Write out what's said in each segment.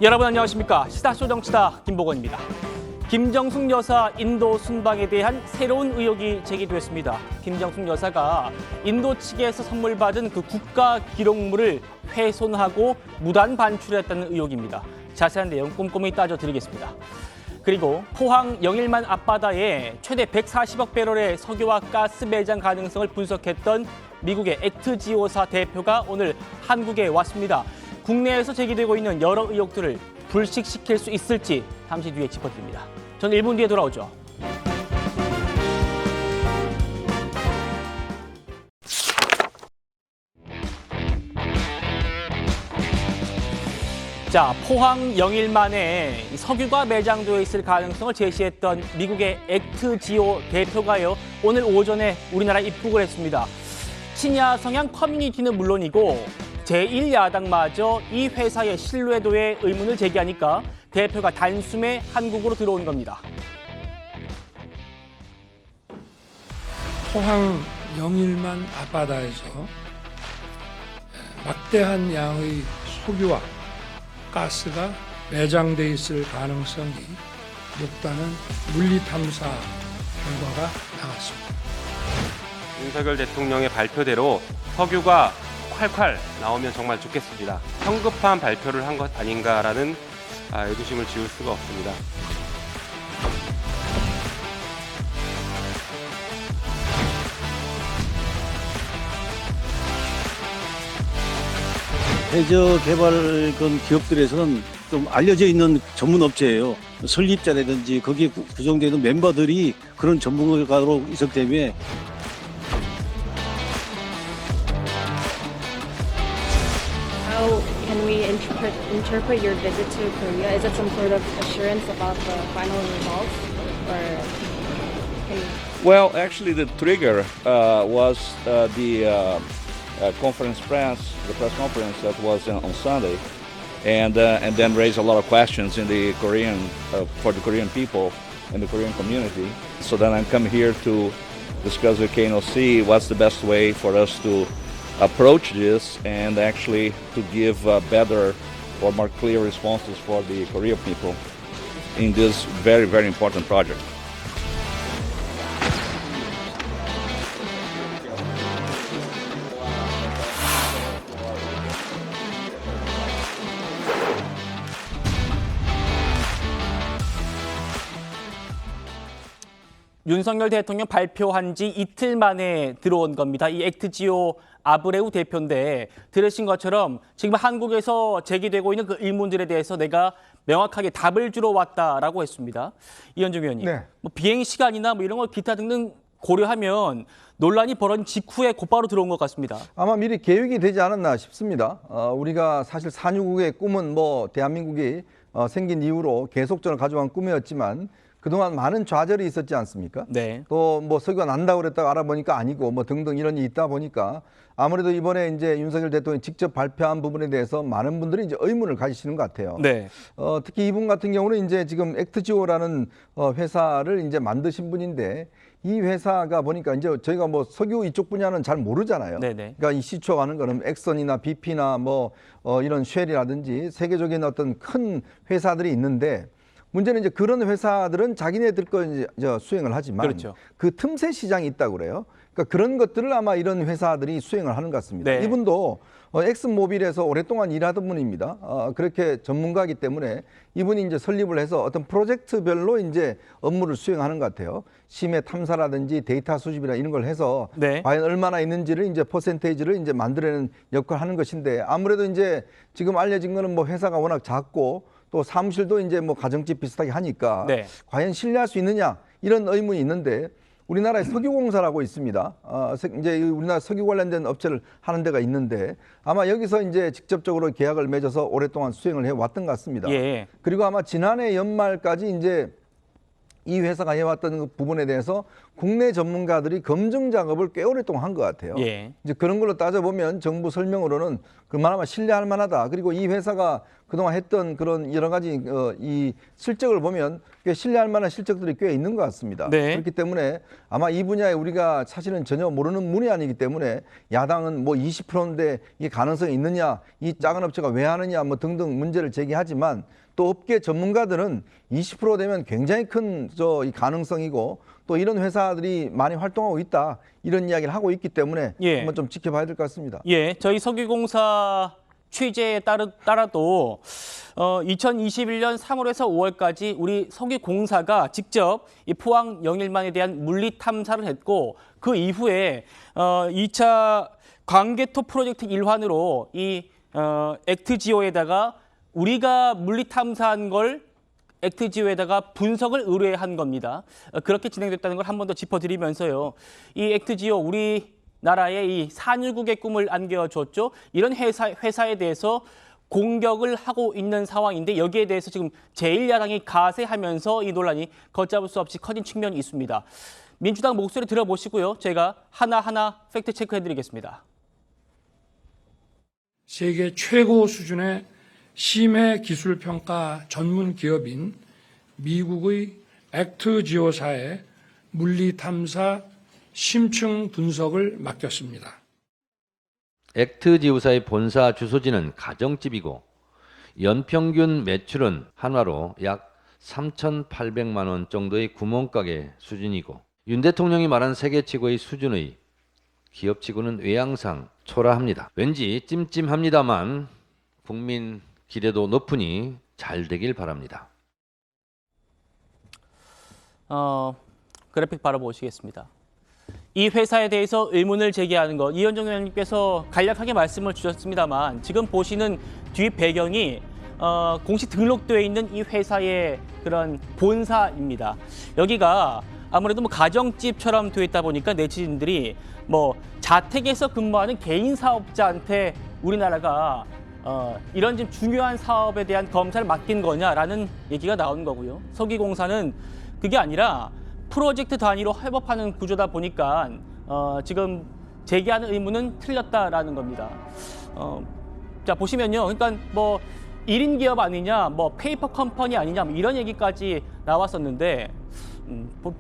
여러분 안녕하십니까? 시사쇼 정치다 김보건입니다. 김정숙 여사 인도 순방에 대한 새로운 의혹이 제기됐습니다. 김정숙 여사가 인도 측에서 선물 받은 그 국가 기록물을 훼손하고 무단 반출했다는 의혹입니다. 자세한 내용 꼼꼼히 따져드리겠습니다. 그리고 포항 영일만 앞바다에 최대 140억 배럴의 석유와 가스 매장 가능성을 분석했던 미국의 액트지오사 대표가 오늘 한국에 왔습니다. 국내에서 제기되고 있는 여러 의혹들을 불식시킬 수 있을지 잠시 뒤에 짚어드립니다. 저는 1분 뒤에 돌아오죠. 자, 포항 영일만에 석유가 매장되어 있을 가능성을 제시했던 미국의 액트지오 대표가요, 오늘 오전에 우리나라에 입국을 했습니다. 친야 성향 커뮤니티는 물론이고 제1야당마저 이 회사의 신뢰도에 의문을 제기하니까 대표가 단숨에 한국으로 들어온 겁니다. 포항 영일만 앞바다에서 막대한 양의 석유와 가스가 매장돼 있을 가능성이 높다는 물리탐사 결과가 나왔습니다. 윤석열 대통령의 발표대로 석유가 콸콸 나오면 정말 좋겠습니다. 성급한 발표를 한 것 아닌가라는 의구심을 지울 수가 없습니다. 해저 개발 기업들에서는 좀 알려져 있는 전문 업체예요. 설립자라든지 거기에 구성되는 멤버들이 그런 전문가로 있었기 때문에 How can we interpret your visit to Korea? Is it some sort of assurance about the final results, or can you... Well, actually, the trigger was the conference press, the press conference that was on Sunday, and then raised a lot of questions in the Korean for the Korean people and the Korean community. So then I'm come here to discuss with KNOC what's the best way for us to approach this and actually to give better or more clear responses for the Korean people in this very, very important project. 윤석열 대통령 발표한 지 이틀 만에 들어온 겁니다. 이 액트지오 아브레우 대표인데 들으신 것처럼 지금 한국에서 제기되고 있는 그 의문들에 대해서 내가 명확하게 답을 주러 왔다라고 했습니다. 이현중 의원님, 네. 뭐 비행 시간이나 뭐 이런 거 기타 등등 고려하면 논란이 벌어진 직후에 곧바로 들어온 것 같습니다. 아마 미리 계획이 되지 않았나 싶습니다. 우리가 사실 산유국의 꿈은 뭐 대한민국이 생긴 이후로 계속적으로 가져간 꿈이었지만 그동안 많은 좌절이 있었지 않습니까? 네. 또 뭐 석유가 난다고 그랬다가 알아보니까 아니고 뭐 등등 이런 일이 있다 보니까 아무래도 이번에 이제 윤석열 대통령이 직접 발표한 부분에 대해서 많은 분들이 이제 의문을 가지시는 것 같아요. 네. 특히 이분 같은 경우는 이제 지금 액트지오라는 회사를 이제 만드신 분인데 이 회사가 보니까 이제 저희가 뭐 석유 이쪽 분야는 잘 모르잖아요. 네네. 그러니까 이 시초하는 거는 엑선이나 BP나 뭐 이런 쉘이라든지 세계적인 어떤 큰 회사들이 있는데 문제는 이제 그런 회사들은 자기네들 거 이제 수행을 하지만 그렇죠. 그 틈새 시장이 있다고 그래요. 그러니까 그런 것들을 아마 이런 회사들이 수행을 하는 것 같습니다. 네. 이분도 엑슨모빌에서 오랫동안 일하던 분입니다. 그렇게 전문가이기 때문에 이분이 이제 설립을 해서 어떤 프로젝트별로 이제 업무를 수행하는 것 같아요. 심해 탐사라든지 데이터 수집이나 이런 걸 해서 네. 과연 얼마나 있는지를 이제 퍼센테이지를 이제 만들어내는 역할을 하는 것인데 아무래도 이제 지금 알려진 거는 뭐 회사가 워낙 작고 또 사무실도 이제 뭐 가정집 비슷하게 하니까 네. 과연 신뢰할 수 있느냐 이런 의문이 있는데 우리나라에 석유공사라고 있습니다. 이제 우리나라 석유 관련된 업체를 하는 데가 있는데 아마 여기서 이제 직접적으로 계약을 맺어서 오랫동안 수행을 해 왔던 것 같습니다. 예. 그리고 아마 지난해 연말까지 이제 이 회사가 해왔던 그 부분에 대해서 국내 전문가들이 검증 작업을 꽤 오랫동안 한 것 같아요. 예. 이제 그런 걸로 따져보면 정부 설명으로는 그만하면 신뢰할 만하다. 그리고 이 회사가 그동안 했던 그런 여러 가지 이 실적을 보면 꽤 신뢰할 만한 실적들이 꽤 있는 것 같습니다. 네. 그렇기 때문에 아마 이 분야에 우리가 사실은 전혀 모르는 분야이기 때문에 야당은 뭐 20%인데 이게 가능성이 있느냐, 이 작은 업체가 왜 하느냐 뭐 등등 문제를 제기하지만 또 업계 전문가들은 20% 되면 굉장히 큰 이 가능성이고 또 이런 회사들이 많이 활동하고 있다 이런 이야기를 하고 있기 때문에 예. 한번 좀 지켜봐야 될 것 같습니다. 예, 저희 석유공사 취재에 따라도 2021년 3월에서 5월까지 우리 석유공사가 직접 이 포항 영일만에 대한 물리 탐사를 했고 그 이후에 2차 광개토 프로젝트 일환으로 이 액트지오에다가 우리가 물리 탐사한 걸 액트지오에다가 분석을 의뢰한 겁니다. 그렇게 진행됐다는 걸 한 번 더 짚어드리면서요. 이 액트지오 우리나라의 이 산유국의 꿈을 안겨줬죠. 이런 회사에 대해서 공격을 하고 있는 상황인데 여기에 대해서 지금 제1야당이 가세하면서 이 논란이 걷잡을 수 없이 커진 측면이 있습니다. 민주당 목소리 들어보시고요. 제가 하나하나 팩트 체크해드리겠습니다. 세계 최고 수준의 심해 기술 평가 전문 기업인 미국의 액트지오사에 물리 탐사 심층 분석을 맡겼습니다. 액트지오사의 본사 주소지는 가정집이고 연평균 매출은 한화로 약 3,800만 원 정도의 구멍가게 수준이고 윤 대통령이 말한 세계 최고의 수준의 기업치고는 외양상 초라합니다. 왠지 찜찜합니다만 국민 기대도 높으니 잘 되길 바랍니다. 그래픽 바로 보시겠습니다. 이 회사에 대해서 의문을 제기하는 것, 이현정 의원님께서 간략하게 말씀을 주셨습니다만 지금 보시는 뒤 배경이 공식 등록되어 있는 이 회사의 그런 본사입니다. 여기가 아무래도 뭐 가정집처럼 되어 있다 보니까 네티즌들이 뭐 자택에서 근무하는 개인 사업자한테 우리나라가 이런 좀 중요한 사업에 대한 검사를 맡긴 거냐라는 얘기가 나오는 거고요. 석유공사는 그게 아니라 프로젝트 단위로 협업하는 구조다 보니까 지금 제기하는 의문은 틀렸다라는 겁니다. 자 보시면요, 그러니까 뭐 1인 기업 아니냐, 뭐 페이퍼 컴퍼니 아니냐, 뭐 이런 얘기까지 나왔었는데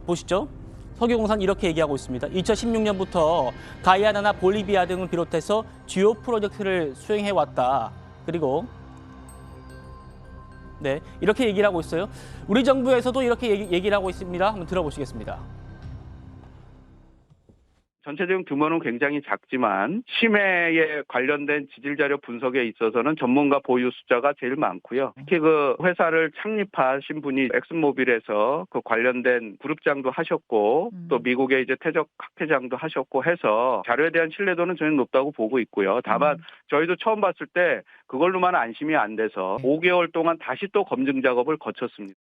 보시죠. 석유공사는 이렇게 얘기하고 있습니다. 2016년부터 가이아나나 볼리비아 등을 비롯해서 주요 프로젝트를 수행해왔다. 그리고 네, 이렇게 얘기를 하고 있어요. 우리 정부에서도 이렇게 얘기를 하고 있습니다. 한번 들어보시겠습니다. 전체적인 규모는 굉장히 작지만 심해에 관련된 지질자료 분석에 있어서는 전문가 보유 숫자가 제일 많고요. 특히 그 회사를 창립하신 분이 엑슨모빌에서 그 관련된 그룹장도 하셨고 또 미국의 이제 퇴적 학회장도 하셨고 해서 자료에 대한 신뢰도는 저는 높다고 보고 있고요. 다만 저희도 처음 봤을 때 그걸로만 안심이 안 돼서 5개월 동안 다시 또 검증 작업을 거쳤습니다.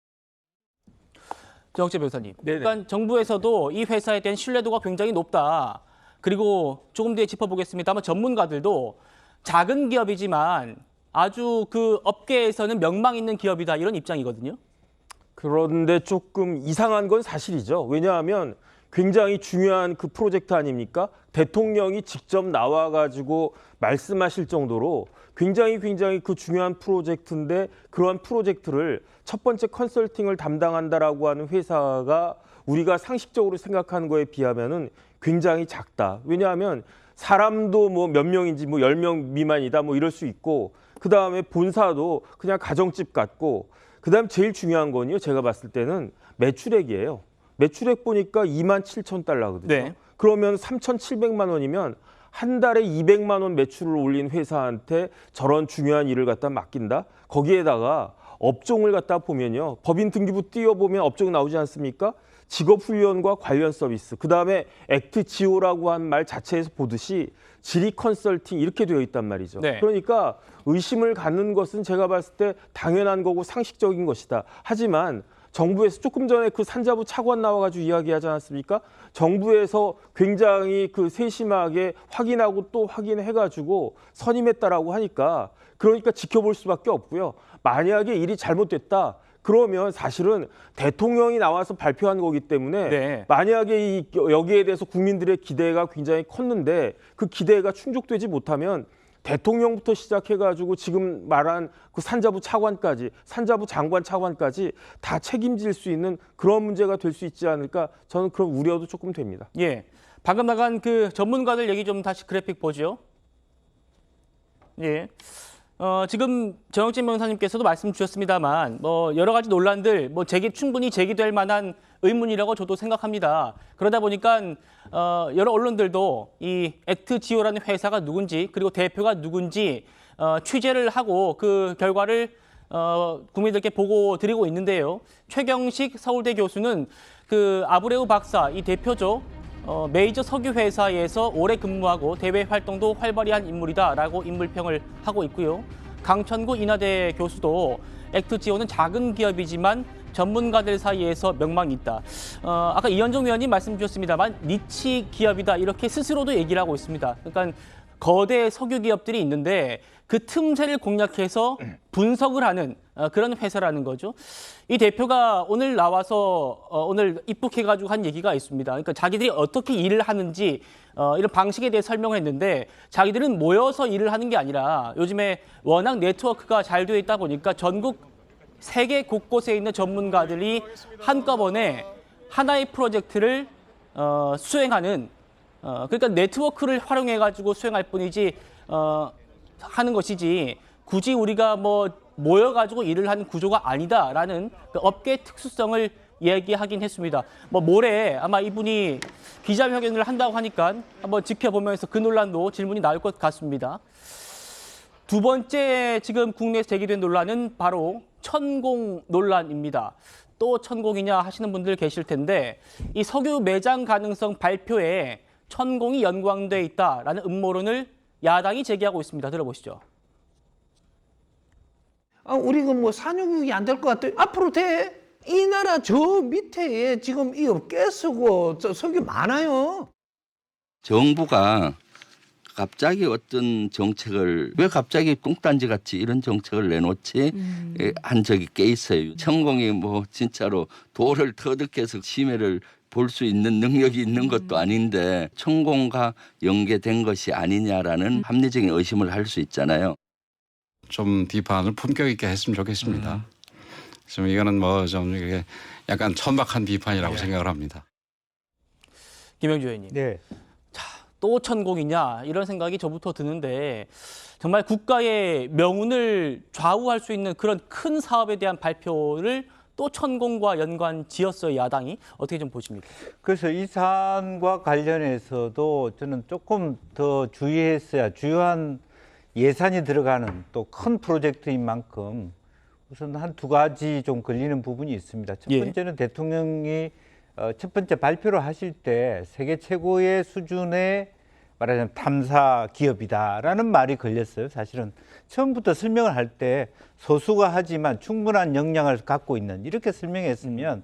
정학재 변호사님, 그러니까 정부에서도 이 회사에 대한 신뢰도가 굉장히 높다. 그리고 조금 뒤에 짚어보겠습니다만 전문가들도 작은 기업이지만 아주 그 업계에서는 명망 있는 기업이다 이런 입장이거든요. 그런데 조금 이상한 건 사실이죠. 왜냐하면 굉장히 중요한 그 프로젝트 아닙니까? 대통령이 직접 나와가지고 말씀하실 정도로 굉장히 그 중요한 프로젝트인데 그러한 프로젝트를 첫 번째 컨설팅을 담당한다라고 하는 회사가 우리가 상식적으로 생각하는 거에 비하면은 굉장히 작다. 왜냐하면 사람도 뭐 몇 명인지 뭐 10명 미만이다 뭐 이럴 수 있고 그다음에 본사도 그냥 가정집 같고 그다음 제일 중요한 건요. 제가 봤을 때는 매출액이에요. 매출액 보니까 27,000달러거든요. 네. 그러면 3,700만 원이면 한 달에 200만 원 매출을 올린 회사한테 저런 중요한 일을 갖다 맡긴다? 거기에다가 업종을 갖다 보면요. 법인 등기부 띄워보면 업종 나오지 않습니까? 직업훈련과 관련 서비스, 그다음에 액트지오라고 한 말 자체에서 보듯이 지리 컨설팅 이렇게 되어 있단 말이죠. 네. 그러니까 의심을 갖는 것은 제가 봤을 때 당연한 거고 상식적인 것이다. 하지만 정부에서 조금 전에 그 산자부 차관 나와가지고 이야기하지 않았습니까? 정부에서 굉장히 그 세심하게 확인하고 또 확인해가지고 선임했다라고 하니까 그러니까 지켜볼 수밖에 없고요. 만약에 일이 잘못됐다. 그러면 사실은 대통령이 나와서 발표한 거기 때문에 네. 만약에 여기에 대해서 국민들의 기대가 굉장히 컸는데 그 기대가 충족되지 못하면 대통령부터 시작해가지고 지금 말한 그 산자부 차관까지, 산자부 장관 차관까지 다 책임질 수 있는 그런 문제가 될 수 있지 않을까, 저는 그런 우려도 조금 됩니다. 예. 방금 나간 그 전문가들 얘기 좀 다시 그래픽 보죠. 예. 지금 정영진 변호사님께서도 말씀 주셨습니다만 여러 가지 논란들 충분히 제기될 만한 의문이라고 저도 생각합니다. 그러다 보니까 여러 언론들도 이 액트지오라는 회사가 누군지 그리고 대표가 누군지 취재를 하고 그 결과를 국민들께 보고 드리고 있는데요. 최경식 서울대 교수는 그 아브레우 박사 이 대표죠. 메이저 석유 회사에서 오래 근무하고 대외 활동도 활발히 한 인물이다라고 인물평을 하고 있고요. 강천구 인하대 교수도 액트지오는 작은 기업이지만 전문가들 사이에서 명망이 있다. 아까 이현정 의원님 말씀 주셨습니다만 니치 기업이다 이렇게 스스로도 얘기를 하고 있습니다. 그러니까 거대 석유 기업들이 있는데 그 틈새를 공략해서 분석을 하는 그런 회사라는 거죠. 이 대표가 오늘 나와서 오늘 입국해가지고 한 얘기가 있습니다. 그러니까 자기들이 어떻게 일을 하는지 이런 방식에 대해 설명을 했는데 자기들은 모여서 일을 하는 게 아니라 요즘에 워낙 네트워크가 잘 되어 있다 보니까 전국 세계 곳곳에 있는 전문가들이 한꺼번에 하나의 프로젝트를 수행하는 그러니까 네트워크를 활용해가지고 수행할 뿐이지 하는 것이지 굳이 우리가 모여가지고 일을 하는 구조가 아니다라는 그 업계 특수성을 얘기하긴 했습니다. 모레 아마 이분이 기자회견을 한다고 하니까 한번 지켜보면서 그 논란도 질문이 나올 것 같습니다. 두 번째 지금 국내에서 제기된 논란은 바로 천공 논란입니다. 또 천공이냐 하시는 분들 계실 텐데 이 석유 매장 가능성 발표에 천공이 연관돼 있다라는 음모론을 야당이 제기하고 있습니다. 들어보시죠. 우리가 산유국이 안 될 것 같아요. 앞으로 돼. 이 나라 저 밑에 지금 이 업계 쓰고 석유 많아요. 정부가 갑자기 어떤 정책을 왜 갑자기 뚱딴지 같이 이런 정책을 내놓지 한 적이 꽤 있어요. 천공이 진짜로 돌을 터득해서 심해를 볼 수 있는 능력이 있는 것도 아닌데 천공과 연계된 것이 아니냐라는 합리적인 의심을 할 수 있잖아요. 좀 비판을 품격 있게 했으면 좋겠습니다. 지금 이거는 좀 이게 약간 천박한 비판이라고 생각을 합니다. 김영주 의원님. 네. 또 천공이냐 이런 생각이 저부터 드는데 정말 국가의 명운을 좌우할 수 있는 그런 큰 사업에 대한 발표를 또 천공과 연관 지었어요. 야당이. 어떻게 좀 보십니까? 그래서 이 사안과 관련해서도 저는 조금 더 주의했어야 주요한 예산이 들어가는 또 큰 프로젝트인 만큼 우선 한 두 가지 좀 걸리는 부분이 있습니다. 첫 번째는 대통령이 첫 번째 발표를 하실 때 세계 최고의 수준의 말하자면 탐사 기업이다라는 말이 걸렸어요. 사실은 처음부터 설명을 할 때 소수가 하지만 충분한 역량을 갖고 있는 이렇게 설명했으면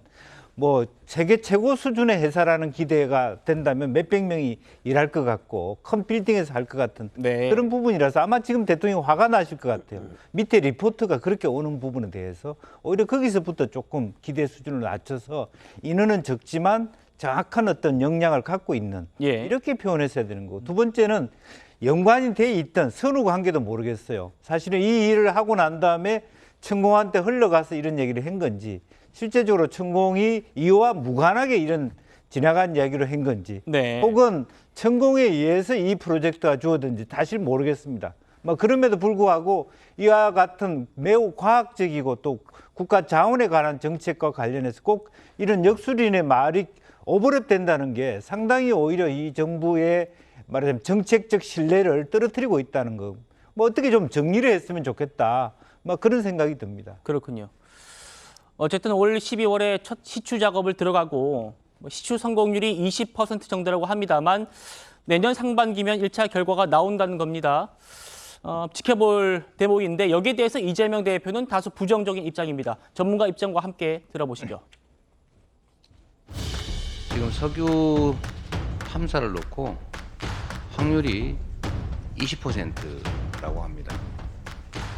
세계 최고 수준의 회사라는 기대가 된다면 몇백 명이 일할 것 같고 큰 빌딩에서 할 것 같은 그런 부분이라서 아마 지금 대통령이 화가 나실 것 같아요. 밑에 리포트가 그렇게 오는 부분에 대해서 오히려 거기서부터 조금 기대 수준을 낮춰서 인원은 적지만 정확한 어떤 역량을 갖고 있는 이렇게 표현했어야 되는 거고, 두 번째는 연관이 돼 있던 선후 관계도 모르겠어요. 사실은 이 일을 하고 난 다음에 천공한테 흘러가서 이런 얘기를 한 건지 실제적으로 천공이 이와 무관하게 이런 지나간 이야기를 한 건지 혹은 천공에 의해서 이 프로젝트가 주어든지 사실 모르겠습니다. 그럼에도 불구하고 이와 같은 매우 과학적이고 또 국가 자원에 관한 정책과 관련해서 꼭 이런 역술인의 말이 오버랩된다는 게 상당히 오히려 이 정부의 말하자면 정책적 신뢰를 떨어뜨리고 있다는 거. 어떻게 좀 정리를 했으면 좋겠다. 그런 생각이 듭니다. 그렇군요. 어쨌든 올 12월에 첫 시추 작업을 들어가고 시추 성공률이 20% 정도라고 합니다만 내년 상반기면 1차 결과가 나온다는 겁니다. 지켜볼 대목인데 여기에 대해서 이재명 대표는 다소 부정적인 입장입니다. 전문가 입장과 함께 들어보시죠. 지금 석유 탐사를 놓고 확률이 20%라고 합니다.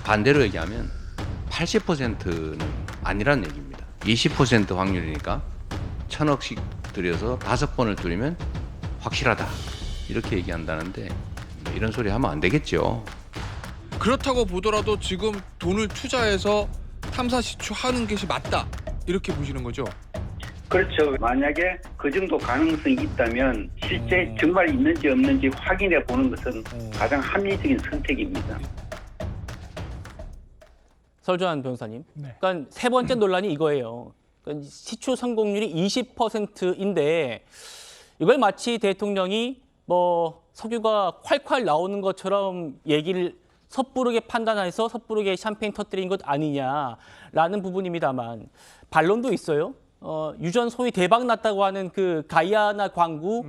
반대로 얘기하면 80%는 아니란 얘기입니다. 20% 확률이니까 1,000억씩 들여서 5번을 뚫으면 확실하다 이렇게 얘기한다는데 이런 소리 하면 안 되겠죠. 그렇다고 보더라도 지금 돈을 투자해서 탐사 시추하는 것이 맞다 이렇게 보시는 거죠? 그렇죠. 만약에 그 정도 가능성이 있다면 실제 정말 있는지 없는지 확인해 보는 것은 가장 합리적인 선택입니다. 설주환 변호사님. 그러니까 세 번째 논란이 이거예요. 그러니까 시추 성공률이 20%인데 이걸 마치 대통령이 뭐 석유가 콸콸 나오는 것처럼 얘기를 섣부르게 판단해서 섣부르게 샴페인 터뜨린 것 아니냐라는 부분입니다만 반론도 있어요. 유전 소위 대박 났다고 하는 그 가이아나 광구,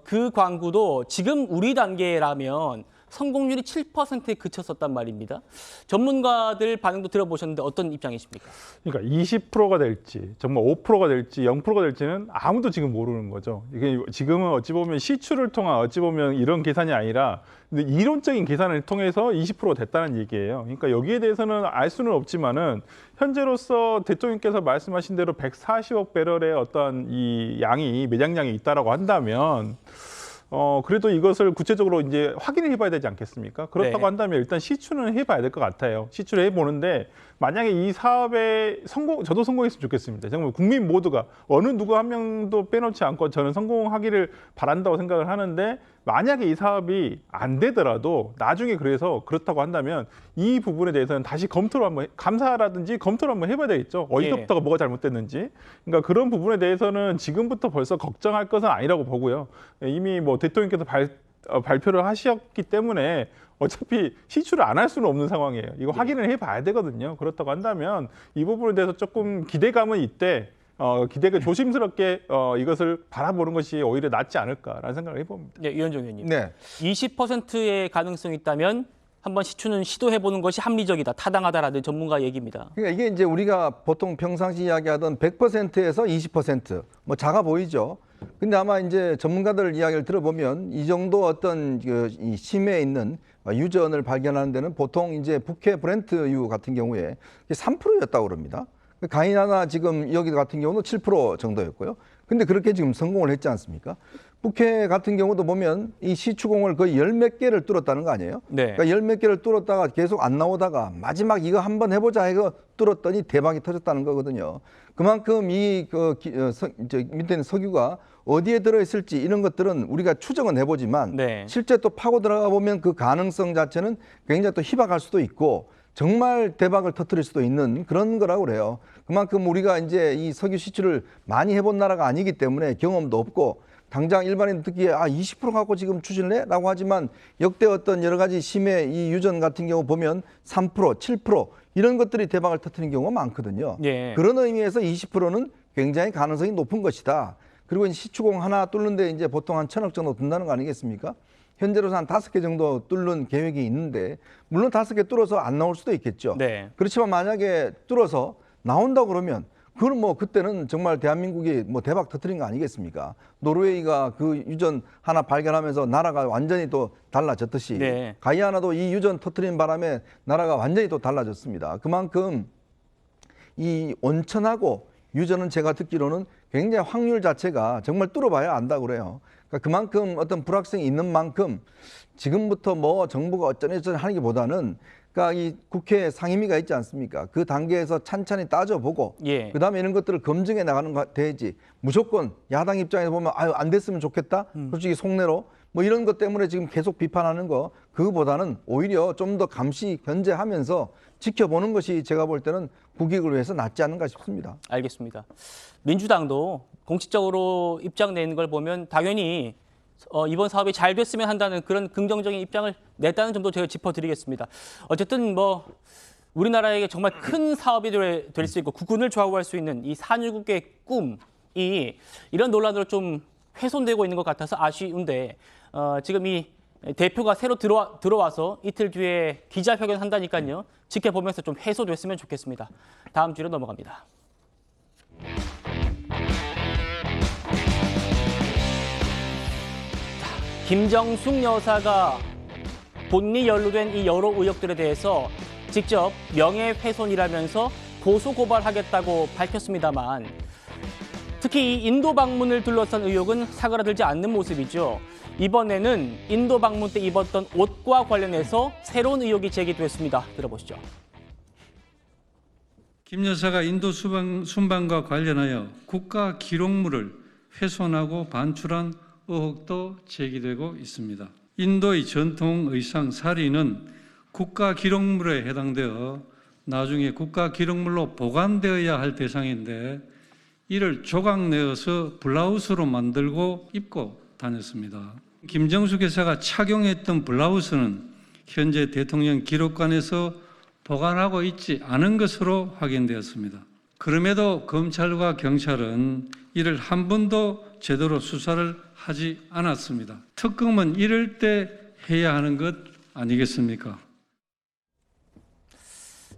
그 광구도 지금 우리 단계라면 성공률이 7%에 그쳤었단 말입니다. 전문가들 반응도 들어보셨는데 어떤 입장이십니까? 그러니까 20%가 될지 정말 5%가 될지 0%가 될지는 아무도 지금 모르는 거죠. 이게 지금은 어찌 보면 시추를 통한 어찌 보면 이런 계산이 아니라 근데 이론적인 계산을 통해서 20%가 됐다는 얘기예요. 그러니까 여기에 대해서는 알 수는 없지만은 현재로서 대통령께서 말씀하신 대로 140억 배럴의 어떤 이 양이 매장량이 있다라고 한다면 그래도 이것을 구체적으로 이제 확인을 해봐야 되지 않겠습니까? 그렇다고 네. 한다면 일단 시추는 해봐야 될 것 같아요. 시추를 해보는데 만약에 이 사업에 저도 성공했으면 좋겠습니다. 정말 국민 모두가 어느 누구 한 명도 빼놓지 않고 저는 성공하기를 바란다고 생각을 하는데 만약에 이 사업이 안 되더라도 나중에 그래서 그렇다고 한다면 이 부분에 대해서는 다시 검토를 한번 감사라든지 검토를 한번 해봐야 되겠죠. 어디서부터가 뭐가 잘못됐는지. 그러니까 그런 부분에 대해서는 지금부터 벌써 걱정할 것은 아니라고 보고요. 이미 뭐 대통령께서 발표를 하셨기 때문에 어차피 시추를 안 할 수는 없는 상황이에요. 이거 확인을 해봐야 되거든요. 그렇다고 한다면 이 부분에 대해서 조금 기대감은 있대. 기대가 조심스럽게 이것을 바라보는 것이 오히려 낫지 않을까라는 생각을 해봅니다. 네, 유현정 의원님. 네. 20%의 가능성이 있다면 한번 시추는 시도해보는 것이 합리적이다, 타당하다라는 전문가 얘기입니다. 그러니까 이게 이제 우리가 보통 평상시 이야기하던 100%에서 20%, 뭐 작아 보이죠. 근데 아마 이제 전문가들 이야기를 들어보면 이 정도 어떤 이 심해에 있는 유전을 발견하는 데는 보통 이제 북해 브렌트유 같은 경우에 3%였다고 그럽니다. 가이아나 지금 여기 같은 경우는 7% 정도였고요. 근데 그렇게 지금 성공을 했지 않습니까? 북해 같은 경우도 보면 이 시추공을 거의 10몇 개를 뚫었다는 거 아니에요? 네. 그러니까 10몇 개를 뚫었다가 계속 안 나오다가 마지막 이거 한번 해보자 해서 뚫었더니 대박이 터졌다는 거거든요. 그만큼 밑에 있는 석유가 어디에 들어있을지 이런 것들은 우리가 추정은 해보지만 실제 또 파고 들어가 보면 그 가능성 자체는 굉장히 또 희박할 수도 있고 정말 대박을 터뜨릴 수도 있는 그런 거라고 그래요. 그만큼 우리가 이제 이 석유 시추를 많이 해본 나라가 아니기 때문에 경험도 없고 당장 일반인 듣기에 20% 갖고 지금 추진을 해? 라고 하지만 역대 어떤 여러 가지 심해 이 유전 같은 경우 보면 3%, 7% 이런 것들이 대박을 터뜨리는 경우가 많거든요. 예. 그런 의미에서 20%는 굉장히 가능성이 높은 것이다. 그리고 시추공 하나 뚫는데 이제 보통 한 1,000억 정도 든다는 거 아니겠습니까? 현재로서 한 5개 정도 뚫는 계획이 있는데 물론 5개 뚫어서 안 나올 수도 있겠죠. 그렇지만 만약에 뚫어서 나온다 그러면 그건 뭐 그때는 정말 대한민국이 뭐 대박 터뜨린 거 아니겠습니까? 노르웨이가 그 유전 하나 발견하면서 나라가 완전히 또 달라졌듯이 가이아나도 이 유전 터뜨린 바람에 나라가 완전히 또 달라졌습니다. 그만큼 이 온천하고 유전은 제가 듣기로는 굉장히 확률 자체가 정말 뚫어봐야 안다고 그래요. 그러니까 그만큼 어떤 불확성이 있는 만큼 지금부터 뭐 정부가 어쩌고저쩌고 하는 게 보다는 그러니까 이 국회 상임위가 있지 않습니까? 그 단계에서 찬찬히 따져보고 그다음에 이런 것들을 검증해 나가는 거 돼야지 무조건 야당 입장에서 보면 아유 안 됐으면 좋겠다. 솔직히 속내로 뭐 이런 것 때문에 지금 계속 비판하는 거 그거보다는 오히려 좀 더 감시 견제하면서 지켜보는 것이 제가 볼 때는 국익을 위해서 낫지 않는가 싶습니다. 알겠습니다. 민주당도 공식적으로 입장 내는 걸 보면 당연히 이번 사업이 잘 됐으면 한다는 그런 긍정적인 입장을 냈다는 점도 제가 짚어드리겠습니다. 어쨌든 뭐 우리나라에게 정말 큰 사업이 될 수 있고 국군을 좌우할 수 있는 이 산유국의 꿈이 이런 논란으로 좀 훼손되고 있는 것 같아서 아쉬운데 지금 이 대표가 새로 들어와서 이틀 뒤에 기자회견 한다니까요. 지켜보면서 좀 해소됐으면 좋겠습니다. 다음 주로 넘어갑니다. 김정숙 여사가 본인이 연루된 이 여러 의혹들에 대해서 직접 명예훼손이라면서 고소고발하겠다고 밝혔습니다만 특히 이 인도 방문을 둘러싼 의혹은 사그라들지 않는 모습이죠. 이번에는 인도 방문 때 입었던 옷과 관련해서 새로운 의혹이 제기됐습니다. 들어보시죠. 김 여사가 인도 순방과 관련하여 국가 기록물을 훼손하고 반출한 의혹도 제기되고 있습니다. 인도의 전통 의상 사리는 국가 기록물에 해당되어 나중에 국가 기록물로 보관되어야 할 대상인데 이를 조각내어서 블라우스로 만들고 입고 다녔습니다. 김정숙 여사가 착용했던 블라우스는 현재 대통령 기록관에서 보관하고 있지 않은 것으로 확인되었습니다. 그럼에도 검찰과 경찰은 이를 한 번도 제대로 수사를 하지 않았습니다. 특검은 이럴 때 해야 하는 것 아니겠습니까?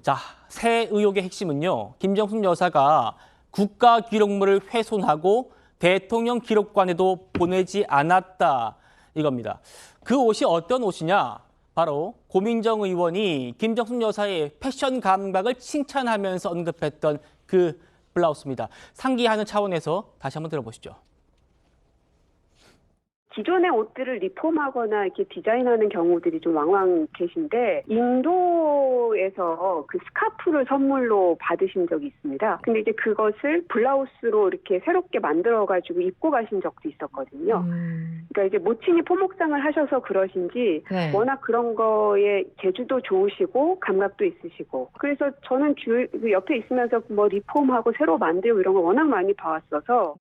자, 새 의혹의 핵심은요. 김정숙 여사가 국가 기록물을 훼손하고 대통령 기록관에도 보내지 않았다 이겁니다. 그 옷이 어떤 옷이냐? 바로 고민정 의원이 김정숙 여사의 패션 감각을 칭찬하면서 언급했던 그 블라우스입니다. 상기하는 차원에서 다시 한번 들어보시죠. 기존의 옷들을 리폼하거나 이렇게 디자인하는 경우들이 좀 왕왕 계신데 인도에서 그 스카프를 선물로 받으신 적이 있습니다. 근데 이제 그것을 블라우스로 이렇게 새롭게 만들어가지고 입고 가신 적도 있었거든요. 그러니까 이제 모친이 포목상을 하셔서 그러신지 네. 워낙 그런 거에 재주도 좋으시고 감각도 있으시고 그래서 저는 옆에 있으면서 뭐 리폼하고 새로 만들고 이런 거 워낙 많이 봐왔어서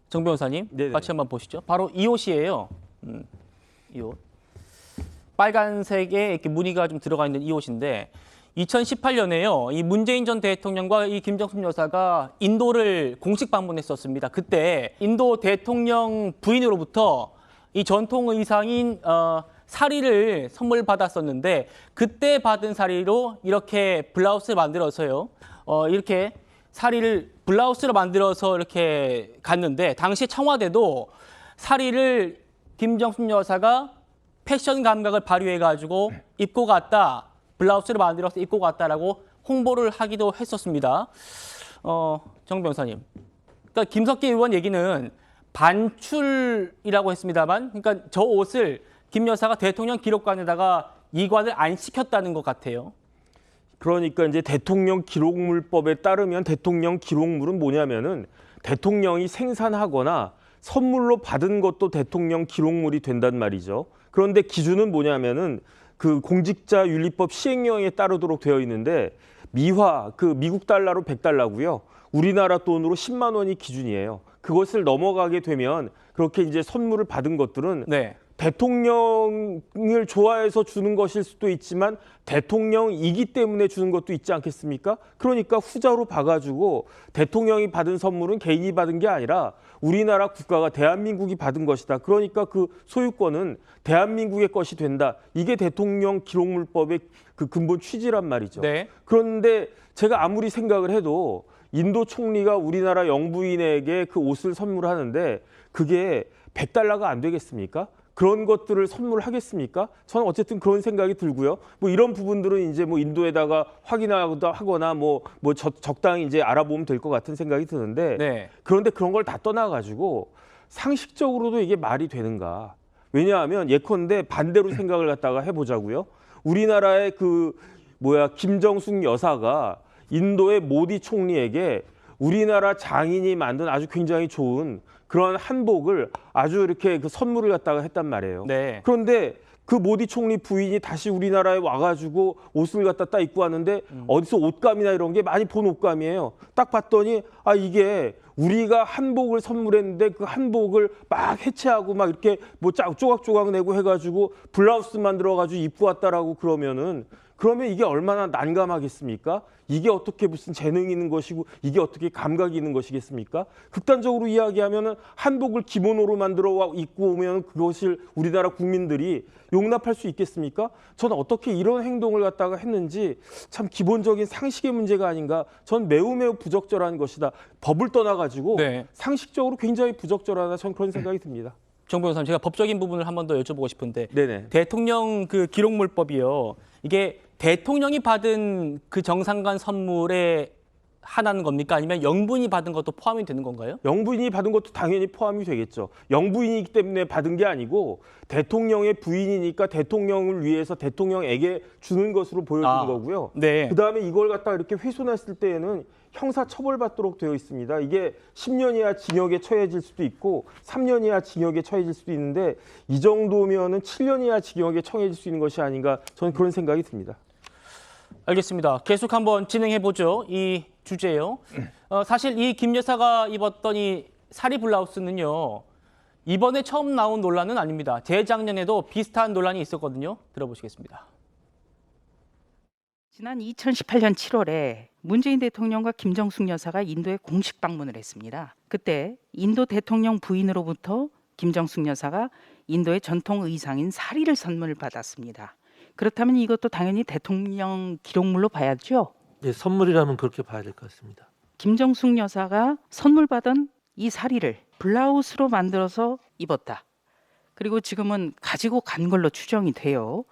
정 변호사님, 같이 한번 보시죠. 바로 이 옷이에요. 이 옷. 빨간색에 이렇게 무늬가 좀 들어가 있는 이 옷인데 2018년에요. 이 문재인 전 대통령과 이 김정숙 여사가 인도를 공식 방문했었습니다. 그때 인도 대통령 부인으로부터 이 전통 의상인 사리를 선물 받았었는데 그때 받은 사리로 이렇게 블라우스를 만들어서요. 이렇게 사리를 블라우스로 만들어서 이렇게 갔는데 당시 청와대도 사리를 김정숙 여사가 패션 감각을 발휘해가지고 입고 갔다, 블라우스를 만들어서 입고 갔다라고 홍보를 하기도 했었습니다. 정 변호사님, 그러니까 김석기 의원 얘기는 반출이라고 했습니다만, 그러니까 저 옷을 김 여사가 대통령 기록관에다가 이관을 안 시켰다는 것 같아요. 그러니까 이제 대통령 기록물법에 따르면 대통령 기록물은 뭐냐면은 대통령이 생산하거나 선물로 받은 것도 대통령 기록물이 된단 말이죠. 그런데 기준은 뭐냐면은 그 공직자윤리법 시행령에 따르도록 되어 있는데 미화, 그 미국 달러로 100달러고요. 우리나라 돈으로 10만 원이 기준이에요. 그것을 넘어가게 되면 그렇게 이제 선물을 받은 것들은 대통령을 좋아해서 주는 것일 수도 있지만 대통령이기 때문에 주는 것도 있지 않겠습니까? 그러니까 후자로 봐가지고 대통령이 받은 선물은 개인이 받은 게 아니라 우리나라 국가가 대한민국이 받은 것이다. 그러니까 그 소유권은 대한민국의 것이 된다. 이게 대통령 기록물법의 그 근본 취지란 말이죠. 그런데 제가 아무리 생각을 해도 인도 총리가 우리나라 영부인에게 그 옷을 선물하는데 그게 100달러가 안 되겠습니까? 그런 것들을 선물하겠습니까? 저는 어쨌든 그런 생각이 들고요. 뭐 이런 부분들은 이제 뭐 인도에다가 확인하거나 뭐 적당히 이제 알아보면 될 것 같은 생각이 드는데 그런데 그런 걸 다 떠나가지고 상식적으로도 이게 말이 되는가? 왜냐하면 예컨대 반대로 생각을 갖다가 해보자고요. 우리나라의 김정숙 여사가 인도의 모디 총리에게 우리나라 장인이 만든 아주 굉장히 좋은 그런 한복을 아주 이렇게 그 선물을 갖다가 했단 말이에요. 그런데 그 모디 총리 부인이 다시 우리나라에 와가지고 옷을 갖다 딱 입고 왔는데 어디서 옷감이나 이런 게 많이 본 옷감이에요. 딱 봤더니 이게 우리가 한복을 선물했는데 그 한복을 막 해체하고 막 이렇게 뭐 조각조각 내고 해가지고 블라우스 만들어가지고 입고 왔다라고 그러면 이게 얼마나 난감하겠습니까? 이게 어떻게 무슨 재능이 있는 것이고 이게 어떻게 감각이 있는 것이겠습니까? 극단적으로 이야기하면은 한복을 기본으로 만들어 입고 오면 그것을 우리나라 국민들이 용납할 수 있겠습니까? 저는 어떻게 이런 행동을 갖다가 했는지 참 기본적인 상식의 문제가 아닌가. 전 매우 부적절한 것이다. 법을 떠나가지고 상식적으로 굉장히 부적절하다. 전 그런 생각이 듭니다. 정 변호사님, 제가 법적인 부분을 한 번 더 여쭤보고 싶은데 네네. 대통령 그 기록물법이요. 이게 대통령이 받은 그 정상간 선물에 하나는 겁니까? 아니면 영부인이 받은 것도 포함이 되는 건가요? 영부인이 받은 것도 당연히 포함이 되겠죠. 영부인이기 때문에 받은 게 아니고 대통령의 부인이니까 대통령을 위해서 대통령에게 주는 것으로 보여지는 거고요. 네. 그다음에 이걸 갖다가 이렇게 훼손했을 때에는 형사 처벌받도록 되어 있습니다. 이게 10년 이하 징역에 처해질 수도 있고 3년 이하 징역에 처해질 수도 있는데 이 정도면은 7년 이하 징역에 처해질 수 있는 것이 아닌가 저는 그런 생각이 듭니다. 알겠습니다. 계속 한번 진행해 보죠. 이 주제요. 사실 이 김 여사가 입었던 이 사리 블라우스는요. 이번에 처음 나온 논란은 아닙니다. 재작년에도 비슷한 논란이 있었거든요. 들어보시겠습니다. 지난 2018년 7월에 문재인 대통령과 김정숙 여사가 인도에 공식 방문을 했습니다. 그때 인도 대통령 부인으로부터 김정숙 여사가 인도의 전통 의상인 사리를 선물 받았습니다. 그렇다면 이것도 당연히 대통령 기록물로 봐야죠. 예, 선물이라면 그렇게 봐야 될 것 같습니다. 김정숙 여사가 선물 받은 이 사리를 블라우스로 만들어서 입었다. 그리고 지금은 가지고 간 걸로 추정이 돼요.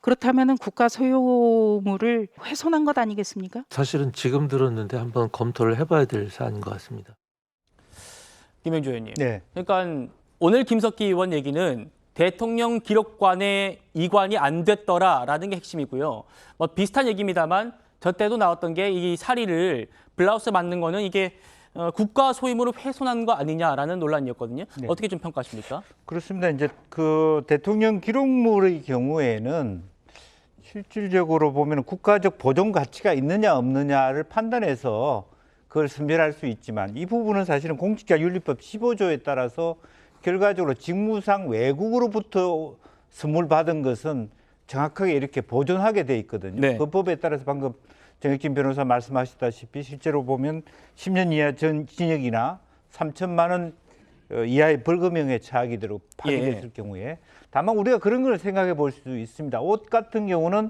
그렇다면 국가 소유물을 훼손한 것 아니겠습니까? 사실은 지금 들었는데 한번 검토를 해봐야 될 사안인 것 같습니다. 김영주 의원님. 네. 그러니까 오늘 김석기 의원 얘기는 대통령 기록관에 이관이 안 됐더라라는 게 핵심이고요. 뭐 비슷한 얘기입니다만 저 때도 나왔던 게 이 사리를 블라우스 만든 거는 이게 국가 소유물을 훼손한 거 아니냐라는 논란이었거든요. 네. 어떻게 좀 평가하십니까? 그렇습니다. 이제 그 대통령 기록물의 경우에는 실질적으로 보면 국가적 보존 가치가 있느냐 없느냐를 판단해서 그걸 선별할 수 있지만 이 부분은 사실은 공직자윤리법 15조에 따라서 결과적으로 직무상 외국으로부터 선물 받은 것은 정확하게 이렇게 보존하게 돼 있거든요. 네. 그 법에 따라서 방금 정혁진 변호사 말씀하셨다시피 실제로 보면 10년 이하 전 징역이나 3천만 원 이하의 벌금형에 처하게 되도록 파기됐을 경우에 다만 우리가 그런 걸 생각해 볼 수 있습니다. 옷 같은 경우는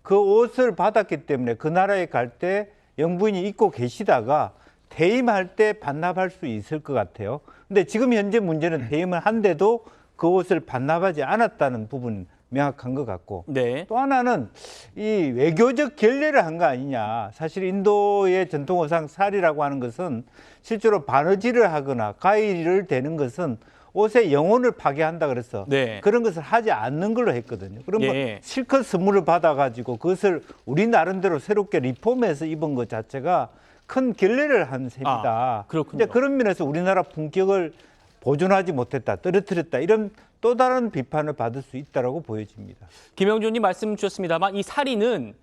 그 옷을 받았기 때문에 그 나라에 갈 때 영부인이 입고 계시다가 퇴임할 때 반납할 수 있을 것 같아요. 근데 지금 현재 문제는 퇴임을 한데도 그 옷을 반납하지 않았다는 부분 명확한 것 같고 네. 또 하나는 이 외교적 결례를 한 거 아니냐. 사실 인도의 전통 의상 사리라고 하는 것은 실제로 바느질을 하거나 가위를 대는 것은 옷의 영혼을 파괴한다 그래서 네. 그런 것을 하지 않는 걸로 했거든요. 그러면 예. 실컷 선물을 받아가지고 그것을 우리 나름대로 새롭게 리폼해서 입은 것 자체가 큰 결례를 한 셈이다. 그렇군요. 이제 그런 면에서 우리나라 품격을 보존하지 못했다, 떨어뜨렸다 이런 또 다른 비판을 받을 수 있다라고 보여집니다. 김영주 의원님 말씀 주셨습니다만 이 사리는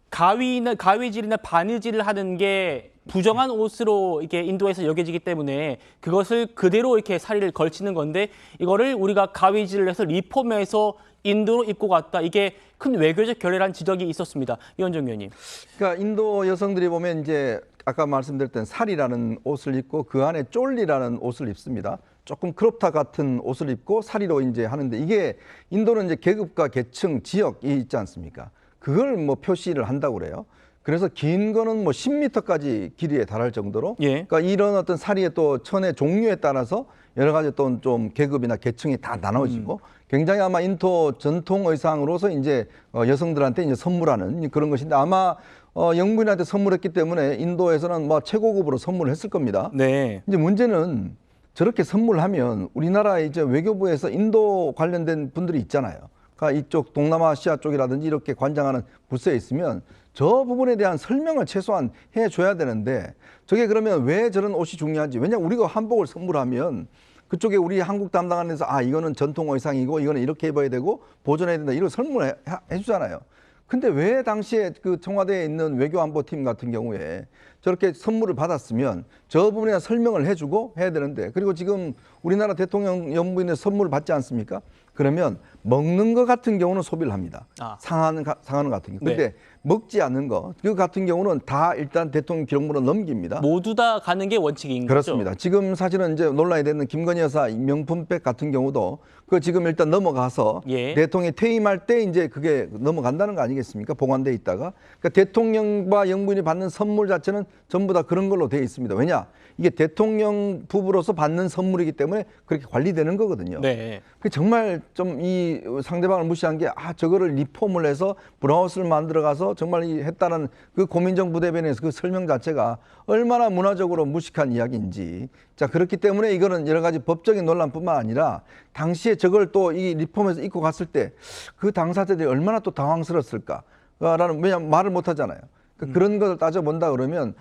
가위질이나 바느질을 하는 게 부정한 옷으로 이렇게 인도에서 여겨지기 때문에 그것을 그대로 이렇게 사리를 걸치는 건데 이거를 우리가 가위질을 해서 리폼해서 인도로 입고 갔다. 이게 큰 외교적 결례라는 지적이 있었습니다. 이현정 의원님. 그러니까 인도 여성들이 보면 이제 아까 말씀드렸던 사리라는 옷을 입고 그 안에 쫄리라는 옷을 입습니다. 조금 크롭탑 같은 옷을 입고 사리로 이제 하는데 이게 인도는 이제 계급과 계층, 지역이 있지 않습니까? 그걸 뭐 표시를 한다고 그래요. 그래서 긴 거는 뭐 10m까지 길이에 달할 정도로 그러니까 이런 어떤 사리의 또 천의 종류에 따라서 여러 가지 또 좀 계급이나 계층이 다 나눠지고 굉장히 아마 인도 전통 의상으로서 이제 여성들한테 이제 선물하는 그런 것인데 아마 영부인한테 선물했기 때문에 인도에서는 뭐 최고급으로 선물을 했을 겁니다. 네. 이제 문제는 저렇게 선물하면 우리나라 이제 외교부에서 인도 관련된 분들이 있잖아요. 그러니까 이쪽 동남아시아 쪽이라든지 이렇게 관장하는 부서에 있으면 저 부분에 대한 설명을 최소한 해줘야 되는데 저게 그러면 왜 저런 옷이 중요한지 왜냐하면 우리가 한복을 선물하면 그쪽에 우리 한국 담당하는 데서 아 이거는 전통 의상이고 이거는 이렇게 입어야 되고 보존해야 된다 이런 설명을 해주잖아요. 근데 왜 당시에 그 청와대에 있는 외교안보팀 같은 경우에 저렇게 선물을 받았으면 저 부분에 대한 설명을 해주고 해야 되는데 그리고 지금 우리나라 대통령 영부인의 선물을 받지 않습니까? 그러면 먹는 것 같은 경우는 소비를 합니다. 상하는 것 같은 경우. 근데 네. 먹지 않는 거, 그 같은 경우는 다 일단 대통령 기록물로 넘깁니다. 모두 다 가는 게 원칙인 그렇습니다. 거죠? 지금 사실은 이제 논란이 되는 김건희 여사 명품백 같은 경우도 그 지금 일단 넘어가서 예. 대통령이 퇴임할 때 이제 그게 넘어간다는 거 아니겠습니까? 보관돼 있다가. 그러니까 대통령과 영부인이 받는 선물 자체는 전부 다 그런 걸로 되어 있습니다. 왜냐? 이게 대통령 부부로서 받는 선물이기 때문에 그렇게 관리되는 거거든요. 네. 그 정말 좀 이 상대방을 무시한 게 저거를 리폼을 해서 브라우스를 만들어 가서 정말 했다는 그 고민정 부대변인에서 그 설명 자체가 얼마나 문화적으로 무식한 이야기인지. 자, 그렇기 때문에 이거는 여러 가지 법적인 논란뿐만 아니라 당시에 저걸 또 이 리폼에서 입고 갔을 때 그 당사자들이 얼마나 또 당황스러웠을까라는, 왜냐하면 말을 못 하잖아요. 그런 것을 따져본다 그러면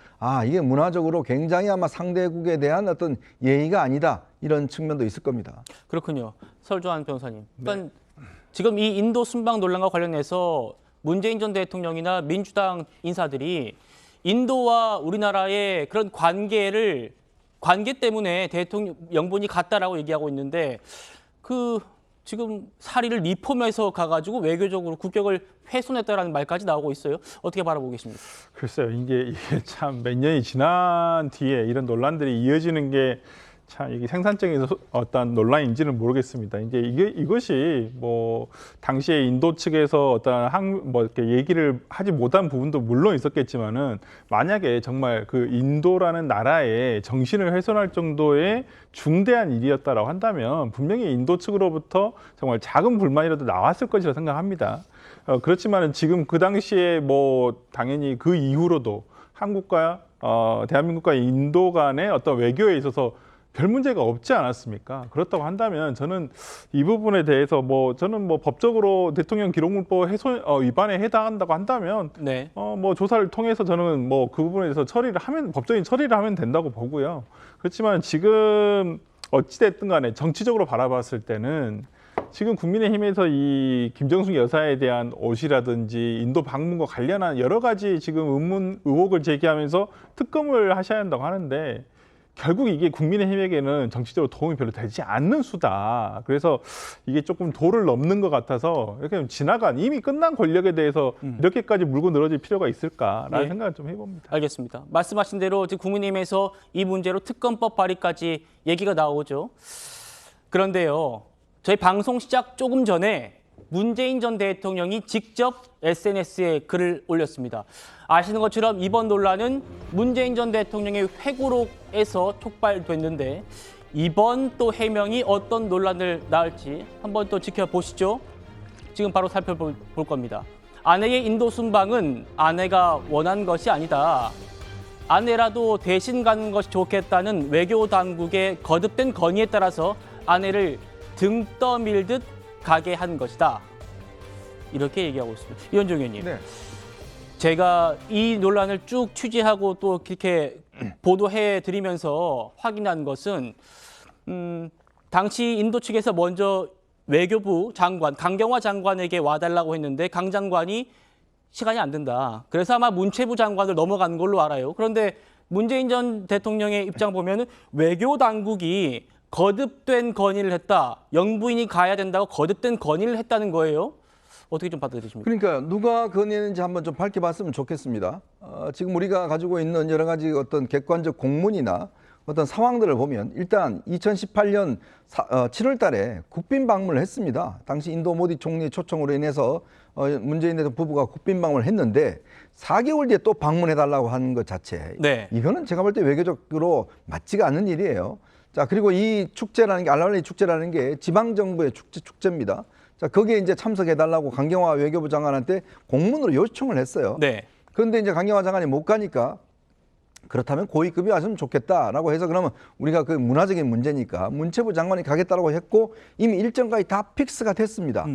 이게 문화적으로 굉장히 아마 상대국에 대한 어떤 예의가 아니다, 이런 측면도 있을 겁니다. 그렇군요. 설조한 변호사님. 그러니까 지금 이 인도 순방 논란과 관련해서 문재인 전 대통령이나 민주당 인사들이 인도와 우리나라의 그런 관계 때문에 대통령 영분이 같다라고 얘기하고 있는데 지금 사리를 리폼해서 가가지고 외교적으로 국격을 훼손했다라는 말까지 나오고 있어요. 어떻게 바라보고 계십니까? 글쎄요, 이게 참 몇 년이 지난 뒤에 이런 논란들이 이어지는 게 참 이게 생산적인 어떤 논란인지는 모르겠습니다. 이제 이것이 뭐 당시에 인도 측에서 어떤 이렇게 얘기를 하지 못한 부분도 물론 있었겠지만은, 만약에 정말 그 인도라는 나라의 정신을 훼손할 정도의 중대한 일이었다라고 한다면 분명히 인도 측으로부터 정말 작은 불만이라도 나왔을 것이라 생각합니다. 그렇지만은 지금 그 당시에 뭐 당연히 그 이후로도 한국과 대한민국과 인도 간의 어떤 외교에 있어서 별 문제가 없지 않았습니까? 그렇다고 한다면 저는 이 부분에 대해서 저는 법적으로 대통령 기록물법 훼손 위반에 해당한다고 한다면 네. 조사를 통해서 저는 그 부분에 대해서 법적인 처리를 하면 된다고 보고요. 그렇지만 지금 어찌됐든 간에 정치적으로 바라봤을 때는 지금 국민의힘에서 이 김정숙 여사에 대한 옷이라든지 인도 방문과 관련한 여러 가지 지금 의혹을 제기하면서 특검을 하셔야 한다고 하는데, 결국 이게 국민의힘에게는 정치적으로 도움이 별로 되지 않는 수다. 그래서 이게 조금 도를 넘는 것 같아서 이렇게 이미 끝난 권력에 대해서 이렇게까지 물고 늘어질 필요가 있을까라는 생각을 좀 해봅니다. 알겠습니다. 말씀하신 대로 지금 국민의힘에서 이 문제로 특검법 발의까지 얘기가 나오죠. 그런데요, 저희 방송 시작 조금 전에 문재인 전 대통령이 직접 SNS에 글을 올렸습니다. 아시는 것처럼 이번 논란은 문재인 전 대통령의 회고록에서 촉발됐는데, 이번 또 해명이 어떤 논란을 낳을지 한번 또 지켜보시죠. 지금 바로 살펴볼 겁니다. 아내의 인도 순방은 아내가 원한 것이 아니다. 아내라도 대신 가는 것이 좋겠다는 외교 당국의 거듭된 건의에 따라서 아내를 등 떠밀듯 가게 한 것이다. 이렇게 얘기하고 있습니다. 이현종 의원님. 네. 제가 이 논란을 쭉 취재하고 또 이렇게 보도해 드리면서 확인한 것은 당시 인도 측에서 먼저 외교부 장관, 강경화 장관에게 와달라고 했는데 강 장관이 시간이 안 된다. 그래서 아마 문체부 장관을 넘어간 걸로 알아요. 그런데 문재인 전 대통령의 입장 보면은 외교 당국이 거듭된 건의를 했다. 영부인이 가야 된다고 거듭된 건의를 했다는 거예요. 어떻게 좀 받아들이십니까? 그러니까 누가 건의했는지 한번 좀 밝혀봤으면 좋겠습니다. 지금 우리가 가지고 있는 여러 가지 어떤 객관적 공문이나 어떤 상황들을 보면, 일단 2018년 7월 달에 국빈 방문을 했습니다. 당시 인도 모디 총리의 초청으로 인해서 문재인 대통령 부부가 국빈 방문을 했는데 4개월 뒤에 또 방문해달라고 하는 것 자체, 네. 이거는 제가 볼 때 외교적으로 맞지가 않는 일이에요. 자, 그리고 이 축제라는 게, 알라왈리 축제라는 게 지방정부의 축제입니다. 자, 거기에 이제 참석해달라고 강경화 외교부 장관한테 공문으로 요청을 했어요. 네. 그런데 이제 강경화 장관이 못 가니까, 그렇다면 고위급이 왔으면 좋겠다라고 해서, 그러면 우리가 그 문화적인 문제니까 문체부 장관이 가겠다라고 했고 이미 일정까지 다 픽스가 됐습니다.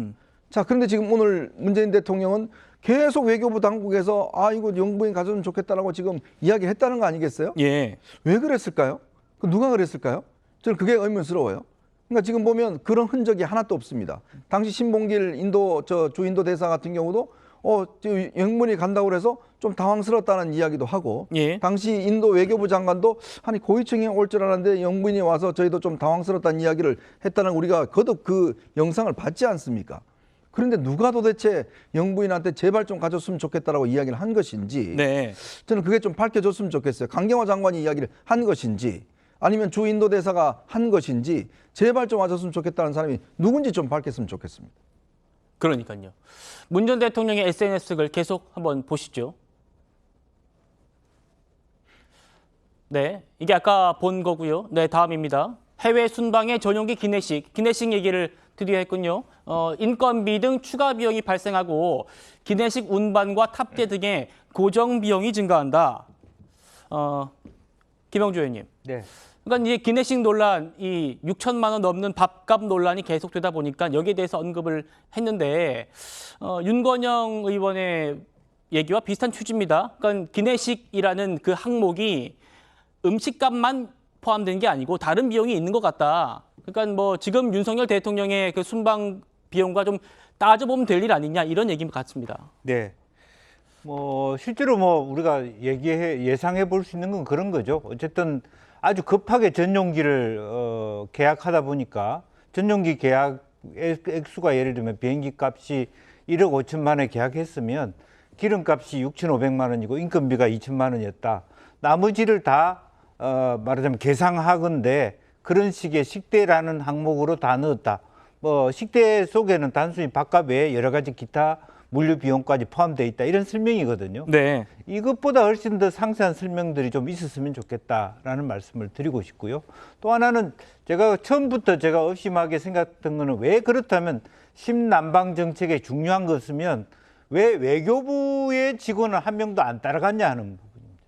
자, 그런데 지금 오늘 문재인 대통령은 계속 외교부 당국에서 이거 영부인 가져오면 좋겠다라고 지금 이야기했다는 거 아니겠어요? 예. 왜 그랬을까요? 누가 그랬을까요? 저는 그게 의문스러워요. 그러니까 지금 보면 그런 흔적이 하나도 없습니다. 당시 신봉길 주인도 대사 같은 경우도 영문이 간다고 그래서 좀 당황스럽다는 이야기도 하고, 예. 당시 인도 외교부 장관도 아니 고위층이 올 줄 알았는데 영부인이 와서 저희도 좀 당황스럽다는 이야기를 했다는, 우리가 거듭 그 영상을 봤지 않습니까? 그런데 누가 도대체 영부인한테 제발 좀 가졌으면 좋겠다라고 이야기를 한 것인지 네. 저는 그게 좀 밝혀졌으면 좋겠어요. 강경화 장관이 이야기를 한 것인지 아니면 주 인도 대사가 한 것인지 제발 좀 와줬으면 좋겠다는 사람이 누군지 좀 밝혔으면 좋겠습니다. 그러니까요. 문 전 대통령의 SNS 글 계속 한번 보시죠. 네, 이게 아까 본 거고요. 네, 다음입니다. 해외 순방의 전용기 기내식 얘기를 드디어 했군요. 인건비 등 추가 비용이 발생하고 기내식 운반과 탑재 등의 고정 비용이 증가한다. 김영주 의원님. 네. 그러니까 이제 기내식 논란, 이 6천만 원 넘는 밥값 논란이 계속되다 보니까 여기에 대해서 언급을 했는데 윤건영 의원의 얘기와 비슷한 취지입니다. 그러니까 기내식이라는 그 항목이 음식값만 포함된 게 아니고 다른 비용이 있는 것 같다. 그러니까 뭐 지금 윤석열 대통령의 그 순방 비용과 좀 따져보면 될 일 아니냐 이런 얘기 같습니다. 네. 뭐 실제로 뭐 우리가 예상해 볼 수 있는 건 그런 거죠. 어쨌든 아주 급하게 전용기를 계약하다 보니까 전용기 계약 액수가 예를 들면 비행기 값이 1억 5천만 원에 계약했으면 기름값이 6,500만 원이고 인건비가 2천만 원이었다. 나머지를 다 말하자면 계상하건대 그런 식의 식대라는 항목으로 다 넣었다. 뭐 식대 속에는 단순히 밥값 외에 여러 가지 기타 물류 비용까지 포함되어 있다. 이런 설명이거든요. 네. 이것보다 훨씬 더 상세한 설명들이 좀 있었으면 좋겠다라는 말씀을 드리고 싶고요. 또 하나는 제가 처음부터 제가 의심하게 생각했던 거는 왜 그렇다면 신남방 정책의 중요한 것이면 왜 외교부의 직원은 한 명도 안 따라갔냐 하는 부분입니다.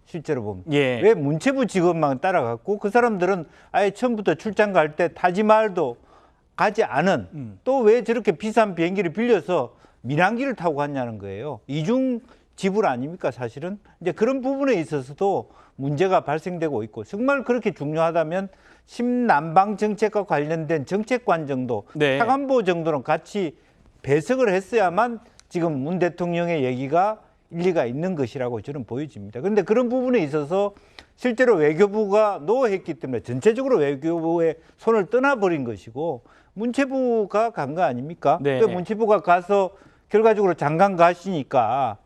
실제로 보면. 예. 왜 문체부 직원만 따라갔고 그 사람들은 아예 처음부터 출장 갈 때 타지 말도 가지 않은 또 왜 저렇게 비싼 비행기를 빌려서 민항기를 타고 갔냐는 거예요. 이중 지불 아닙니까 사실은? 이제 그런 부분에 있어서도 문제가 발생되고 있고 정말 그렇게 중요하다면 신남방 정책과 관련된 정책관 정도, 네. 차관보 정도는 같이 배석을 했어야만 지금 문 대통령의 얘기가 일리가 있는 것이라고 저는 보여집니다. 그런데 그런 부분에 있어서 실제로 외교부가 노했기 때문에 전체적으로 외교부의 손을 떠나버린 것이고 문체부가 간 거 아닙니까? 네. 그 문체부가 가서 결과적으로 장관 가시니까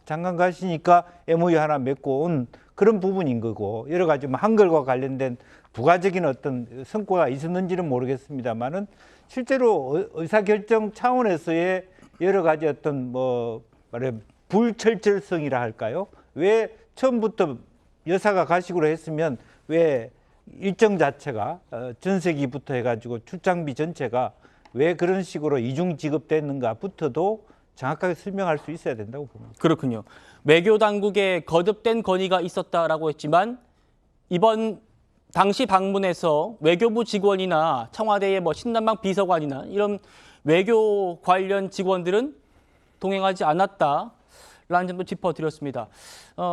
MOU 하나 맺고 온 그런 부분인 거고 여러 가지 뭐 한글과 관련된 부가적인 어떤 성과가 있었는지는 모르겠습니다만은 실제로 의사결정 차원에서의 여러 가지 어떤 뭐 말해 불철저성이라 할까요? 왜 처음부터 여사가 가식으로 했으면 왜 일정 자체가 전세기부터 해가지고 출장비 전체가 왜 그런 식으로 이중 지급됐는가부터도 정확하게 설명할 수 있어야 된다고 봅니다. 그렇군요. 외교 당국에 거듭된 건의가 있었다라고 했지만 이번 당시 방문에서 외교부 직원이나 청와대의 뭐 신남방 비서관이나 이런 외교 관련 직원들은 동행하지 않았다라는 점도 짚어드렸습니다.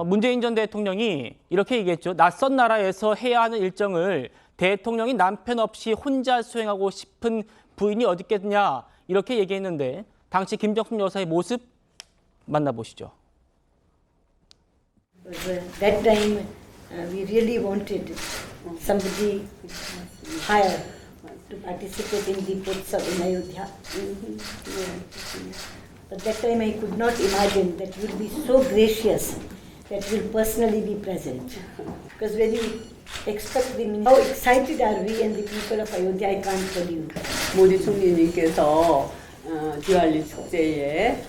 문재인 전 대통령이 이렇게 얘기했죠. 낯선 나라에서 해야 하는 일정을 대통령이 남편 없이 혼자 수행하고 싶은 부인이 어디 있겠냐 이렇게 얘기했는데 당시 김정숙 여사의 모습 만나보시죠. That time we really wanted somebody higher to participate in the Potsav in Ayodhya. But that time I could not imagine that you will be so gracious that you will personally be present. Because when you expect the how excited are we and the people of Ayodhya, I can't tell you. 모디 총리님께서 디왈리 축제에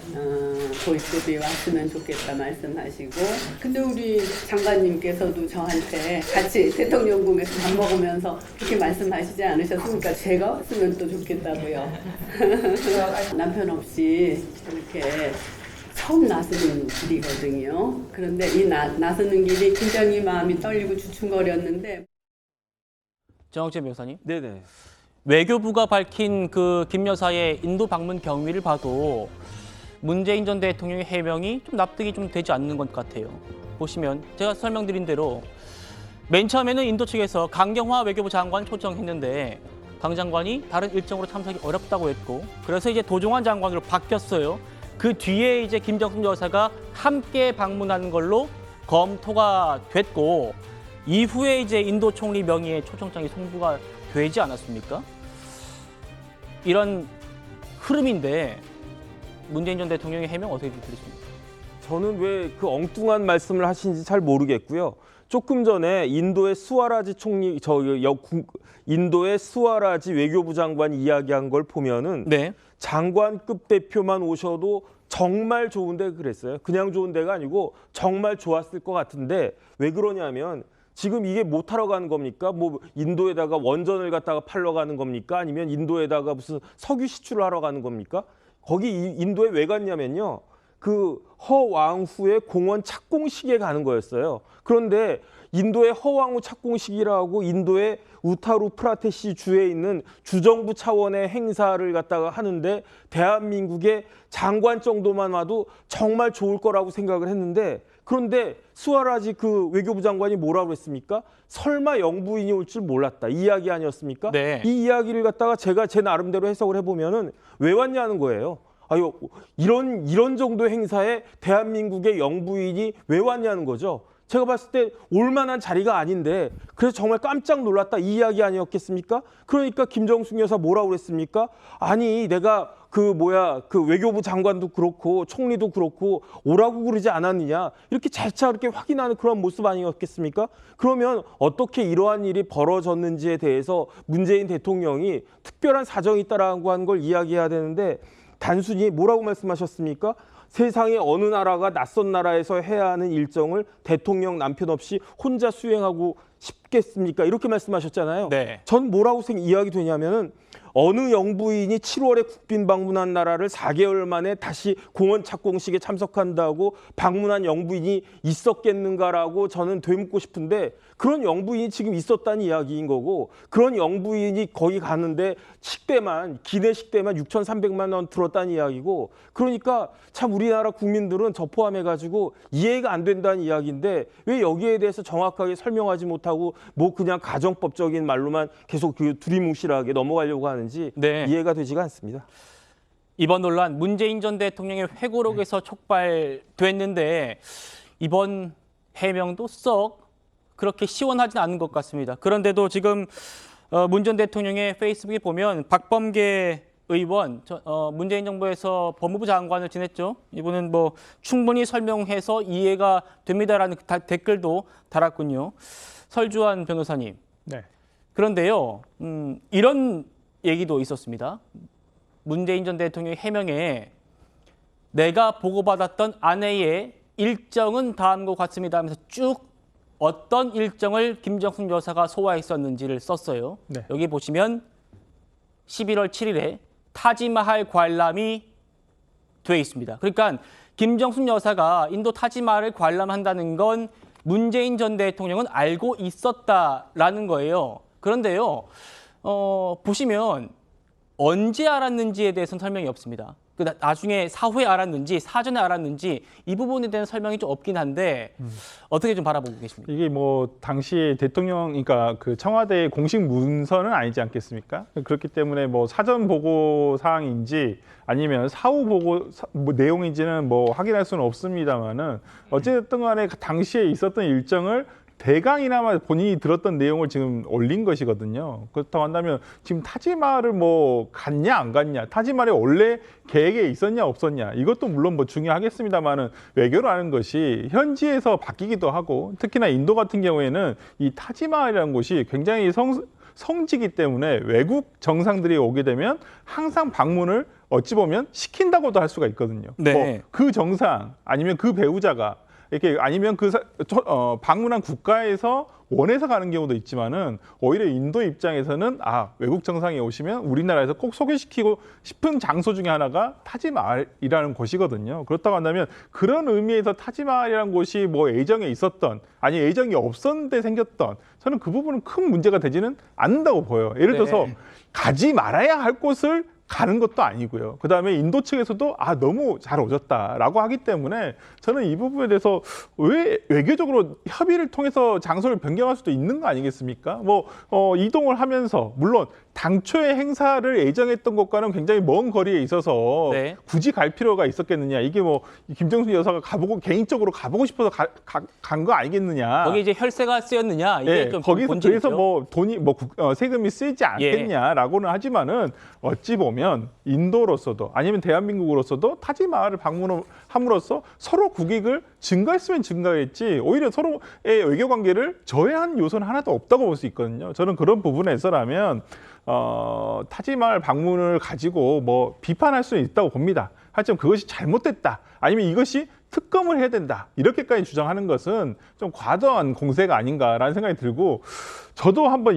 보이스비 왔으면 좋겠다 말씀하시고 근데 우리 장관님께서도 저한테 같이 대통령궁에서 밥 먹으면서 그렇게 말씀하시지 않으셨습니까? 제가 왔으면 또 좋겠다고요. 남편 없이 이렇게 처음 나서는 길이거든요. 그런데 이 나서는 길이 굉장히 마음이 떨리고 주춤거렸는데 정학재 변호사님. 네네. 외교부가 밝힌 그 김 여사의 인도 방문 경위를 봐도 문재인 전 대통령의 해명이 좀 납득이 좀 되지 않는 것 같아요. 보시면 제가 설명드린 대로 맨 처음에는 인도 측에서 강경화 외교부 장관 초청했는데 강 장관이 다른 일정으로 참석이 어렵다고 했고 그래서 이제 도종환 장관으로 바뀌었어요. 그 뒤에 이제 김정숙 여사가 함께 방문하는 걸로 검토가 됐고 이후에 이제 인도 총리 명의의 초청장이 송부가 되지 않았습니까? 이런 흐름인데 문재인 전 대통령의 해명 어떻게 들으십니까? 저는 왜 그 엉뚱한 말씀을 하시는지 잘 모르겠고요. 조금 전에 인도의 스와라지 총리, 인도의 스와라지 외교부 장관이 이야기한 걸 보면은 네. 장관급 대표만 오셔도 정말 좋은데 그랬어요. 그냥 좋은 데가 아니고 정말 좋았을 것 같은데 왜 그러냐면 지금 이게 뭐 타러 가는 겁니까? 뭐 인도에다가 원전을 갖다가 팔러 가는 겁니까? 아니면 인도에다가 무슨 석유 시출을 하러 가는 겁니까? 거기 인도에 왜 갔냐면요. 그 허왕후의 공원 착공식에 가는 거였어요. 그런데 인도의 허왕후 착공식이라고 인도의 우타루 프라테시 주에 있는 주정부 차원의 행사를 갖다가 하는데 대한민국의 장관 정도만 와도 정말 좋을 거라고 생각을 했는데 그런데 스와라지 그 외교부 장관이 뭐라고 했습니까? 설마 영부인이 올 줄 몰랐다. 이 이야기 아니었습니까? 네. 이 이야기를 갖다가 제가 제 나름대로 해석을 해보면은 왜 왔냐는 거예요. 아유, 이런 정도 행사에 대한민국의 영부인이 왜 왔냐는 거죠. 제가 봤을 때 올만한 자리가 아닌데 그래서 정말 깜짝 놀랐다 이 이야기 아니었겠습니까? 그러니까 김정숙 여사 뭐라고 그랬습니까? 아니 내가 그 외교부 장관도 그렇고 총리도 그렇고 오라고 그러지 않았느냐 이렇게 재차 이렇게 확인하는 그런 모습 아니었겠습니까? 그러면 어떻게 이러한 일이 벌어졌는지에 대해서 문재인 대통령이 특별한 사정이 있다라고 하는 걸 이야기해야 되는데 단순히 뭐라고 말씀하셨습니까? 세상의 어느 나라가 낯선 나라에서 해야 하는 일정을 대통령 남편 없이 혼자 수행하고 싶겠습니까? 이렇게 말씀하셨잖아요. 네. 전 뭐라고 이야기 되냐면은 어느 영부인이 7월에 국빈 방문한 나라를 4개월 만에 다시 공원 착공식에 참석한다고 방문한 영부인이 있었겠는가라고 저는 되묻고 싶은데 그런 영부인이 지금 있었다는 이야기인 거고 그런 영부인이 거기 가는데 기내 식대만 6,300만 원 들었다는 이야기고 그러니까 참 우리나라 국민들은 저 포함해가지고 이해가 안 된다는 이야기인데 왜 여기에 대해서 정확하게 설명하지 못하고 뭐 그냥 가정법적인 말로만 계속 그 두리뭉실하게 넘어가려고 하는지 네. 이해가 되지가 않습니다. 이번 논란 문재인 전 대통령의 회고록에서 촉발됐는데 이번 해명도 썩 그렇게 시원하진 않은 것 같습니다. 그런데도 지금 문 전 대통령의 페이스북에 보면 박범계 의원, 문재인 정부에서 법무부 장관을 지냈죠. 이분은 뭐 충분히 설명해서 이해가 됩니다라는 댓글도 달았군요. 설주환 변호사님. 네. 그런데요, 이런 얘기도 있었습니다. 문재인 전 대통령의 해명에 내가 보고받았던 아내의 일정은 다음과 같습니다 하면서 쭉 어떤 일정을 김정숙 여사가 소화했었는지를 썼어요. 네. 여기 보시면 11월 7일에 타지마할 관람이 돼 있습니다. 그러니까 김정숙 여사가 인도 타지마할을 관람한다는 건 문재인 전 대통령은 알고 있었다라는 거예요. 그런데요, 보시면 언제 알았는지에 대해서는 설명이 없습니다. 나중에 사후에 알았는지 사전에 알았는지 이 부분에 대한 설명이 좀 없긴 한데 어떻게 좀 바라보고 계십니까? 이게 뭐 당시 대통령, 그러니까 그 청와대의 공식 문서는 아니지 않겠습니까? 그렇기 때문에 뭐 사전 보고 사항인지 아니면 사후 보고 내용인지는 뭐 확인할 수는 없습니다만은 어쨌든 간에 당시에 있었던 일정을 대강이나마 본인이 들었던 내용을 지금 올린 것이거든요. 그렇다고 한다면 지금 타지마할을 뭐 갔냐 안 갔냐, 타지마할에 원래 계획에 있었냐 없었냐 이것도 물론 뭐 중요하겠습니다만은 외교로 하는 것이 현지에서 바뀌기도 하고 특히나 인도 같은 경우에는 이 타지마할이라는 곳이 굉장히 성지이기 때문에 외국 정상들이 오게 되면 항상 방문을 어찌 보면 시킨다고도 할 수가 있거든요. 네. 뭐 그 정상 아니면 그 배우자가 이렇게 아니면 방문한 국가에서 원해서 가는 경우도 있지만은 오히려 인도 입장에서는 외국 정상이 오시면 우리나라에서 꼭 소개시키고 싶은 장소 중에 하나가 타지마할이라는 곳이거든요. 그렇다고 한다면 그런 의미에서 타지마할이라는 곳이 뭐 애정에 있었던 아니 애정이 없었는데 생겼던 저는 그 부분은 큰 문제가 되지는 않는다고 보여요. 예를 들어서 가지 말아야 할 곳을 가는 것도 아니고요. 그다음에 인도 측에서도 너무 잘 오셨다라고 하기 때문에 저는 이 부분에 대해서 왜 외교적으로 협의를 통해서 장소를 변경할 수도 있는 거 아니겠습니까? 뭐 이동을 하면서 물론 당초에 행사를 예정했던 것과는 굉장히 먼 거리에 있어서 네. 굳이 갈 필요가 있었겠느냐. 이게 뭐 김정숙 여사가 개인적으로 가보고 싶어서 간 거 아니겠느냐. 거기 이제 혈세가 쓰였느냐 이게 예, 좀 거기서 본질이죠. 그래서 뭐 돈이 세금이 쓰이지 않겠냐라고는 하지만은 어찌 보면 인도로서도 아니면 대한민국으로서도 타지마할을 방문함으로써 서로 국익을 증가했으면 증가했지 오히려 서로의 외교 관계를 저해한 요소는 하나도 없다고 볼 수 있거든요. 저는 그런 부분에서라면 타지마할 방문을 가지고 뭐 비판할 수는 있다고 봅니다. 하지만 그것이 잘못됐다. 아니면 이것이 특검을 해야 된다. 이렇게까지 주장하는 것은 좀 과도한 공세가 아닌가라는 생각이 들고 저도 한번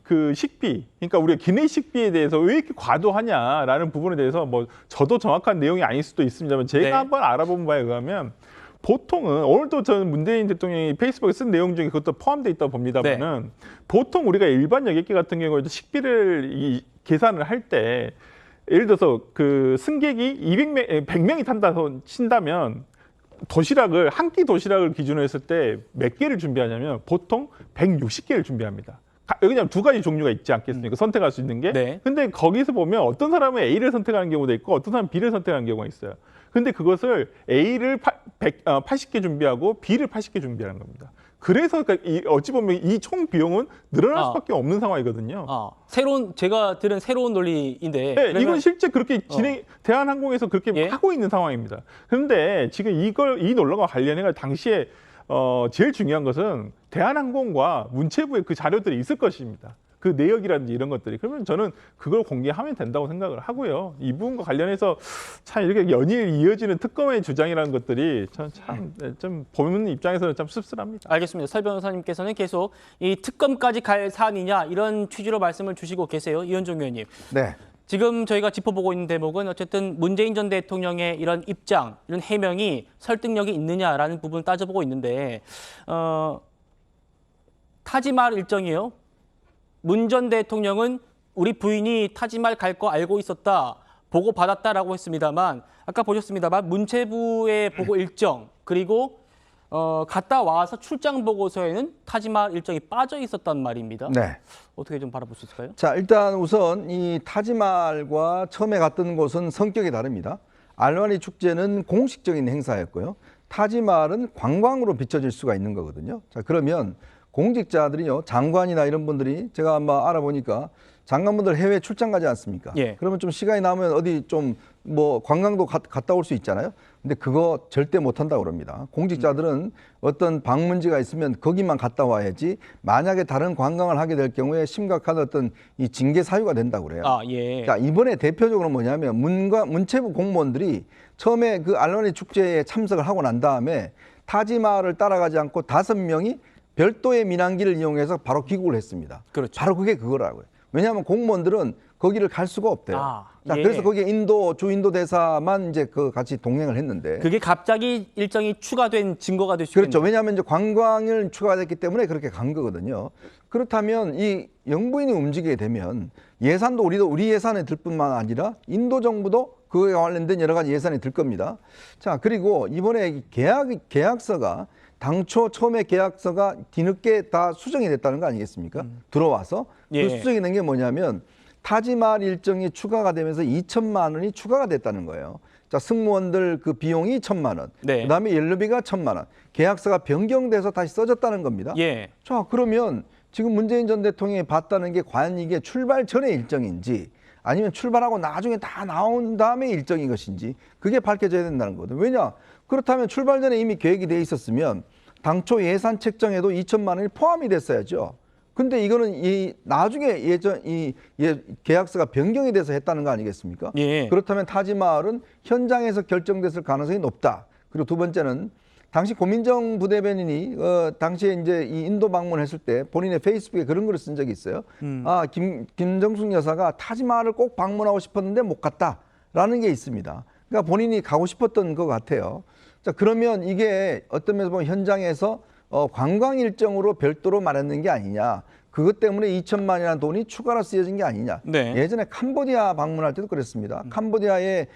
그 식비, 그러니까 우리가 기내 식비에 대해서 왜 이렇게 과도하냐라는 부분에 대해서 뭐 저도 정확한 내용이 아닐 수도 있습니다만 제가 네. 한번 알아본 바에 의하면 보통은 오늘도 저는 문재인 대통령이 페이스북에 쓴 내용 중에 그것도 포함되어 있다고 봅니다만은 보통 우리가 일반 여객기 같은 경우에도 식비를 계산을 할 때 예를 들어서 그 승객이 100명이 탄다고 친다면 도시락을 한 끼 도시락을 기준으로 했을 때 몇 개를 준비하냐면 보통 160개를 준비합니다. 왜냐하면 두 가지 종류가 있지 않겠습니까? 선택할 수 있는 게. 네. 근데 거기서 보면 어떤 사람은 A를 선택하는 경우도 있고 어떤 사람은 B를 선택하는 경우가 있어요. 근데 그것을 A를 80개 준비하고 B를 80개 준비하는 겁니다. 그래서 어찌 보면 이 총 비용은 늘어날 수밖에 없는 상황이거든요. 제가 들은 새로운 논리인데. 네, 이건 실제 그렇게 대한항공에서 그렇게 하고 있는 상황입니다. 그런데 지금 이 논란과 관련해 당시에 제일 중요한 것은 대한항공과 문체부에 그 자료들이 있을 것입니다. 그 내역이라든지 이런 것들이. 그러면 저는 그걸 공개하면 된다고 생각을 하고요. 이 부분과 관련해서 참 이렇게 연일 이어지는 특검의 주장이라는 것들이 저는 좀 보는 입장에서는 참 씁쓸합니다. 알겠습니다. 설 변호사님께서는 계속 이 특검까지 갈 사안이냐 이런 취지로 말씀을 주시고 계세요. 이현종 의원님. 네. 지금 저희가 짚어보고 있는 대목은 어쨌든 문재인 전 대통령의 이런 입장, 이런 해명이 설득력이 있느냐라는 부분을 따져보고 있는데 타지마할 일정이요. 문 전 대통령은 우리 부인이 타지마할 갈 거 알고 있었다, 보고 받았다라고 했습니다만 아까 보셨습니다만 문체부의 보고 일정 그리고 갔다 와서 출장 보고서에는 타지마할 일정이 빠져 있었단 말입니다. 네. 어떻게 좀 바라볼 수 있을까요? 자, 일단 우선 이 타지마할과 처음에 갔던 곳은 성격이 다릅니다. 알마니 축제는 공식적인 행사였고요. 타지마할은 관광으로 비춰질 수가 있는 거거든요. 자, 그러면 공직자들이요, 장관이나 이런 분들이 제가 한번 알아보니까 장관분들 해외 출장 가지 않습니까? 예. 그러면 좀 시간이 나면 어디 좀 뭐 관광도 갔다 올 수 있잖아요. 근데 그거 절대 못 한다고 그럽니다. 공직자들은 어떤 방문지가 있으면 거기만 갔다 와야지 만약에 다른 관광을 하게 될 경우에 심각한 어떤 이 징계 사유가 된다고 그래요. 예. 자, 이번에 대표적으로 뭐냐면 문체부 공무원들이 처음에 그 알마니 축제에 참석을 하고 난 다음에 타지마할을 따라가지 않고 5명이 별도의 민항기를 이용해서 바로 귀국을 했습니다. 그렇죠. 바로 그게 그거라고요. 왜냐하면 공무원들은 거기를 갈 수가 없대요. 자, 예. 그래서 거기에 주인도 대사만 이제 같이 동행을 했는데. 그게 갑자기 일정이 추가된 증거가 될 수 있겠네요. 그렇죠. 왜냐하면 이제 관광을 추가가 됐기 때문에 그렇게 간 거거든요. 그렇다면 이 영부인이 움직이게 되면 예산도 우리 예산에 들 뿐만 아니라 인도 정부도 그거에 관련된 여러 가지 예산이 들 겁니다. 자, 그리고 이번에 계약서가 당초 처음에 계약서가 뒤늦게 다 수정이 됐다는 거 아니겠습니까? 들어와서 그 수정이 된 게 뭐냐면 타지마할 일정이 추가가 되면서 2천만 원이 추가가 됐다는 거예요. 자, 승무원들 그 비용이 1,000만 원, 그다음에 연료비가 1,000만 원, 계약서가 변경돼서 다시 써졌다는 겁니다. 자, 그러면 지금 문재인 전 대통령이 봤다는 게 과연 이게 출발 전의 일정인지 아니면 출발하고 나중에 다 나온 다음에 일정인 것인지 그게 밝혀져야 된다는 거거든요. 왜냐? 그렇다면 출발 전에 이미 계획이 돼 있었으면 당초 예산 책정에도 2천만 원이 포함이 됐어야죠. 근데 이거는 나중에 계약서가 변경이 돼서 했다는 거 아니겠습니까? 그렇다면 타지마할은 현장에서 결정됐을 가능성이 높다. 그리고 두 번째는 당시 고민정 부대변인이 당시에 이제 이 인도 방문했을 때 본인의 페이스북에 그런 글을 쓴 적이 있어요. 김정숙 여사가 타지마할을 꼭 방문하고 싶었는데 못 갔다라는 게 있습니다. 그러니까 본인이 가고 싶었던 것 같아요. 자, 그러면 이게 어떤 면에서 보면 현장에서 관광 일정으로 별도로 말했는 게 아니냐. 그것 때문에 2천만이라는 돈이 추가로 쓰여진 게 아니냐. 예전에 캄보디아 방문할 때도 그랬습니다. 캄보디아에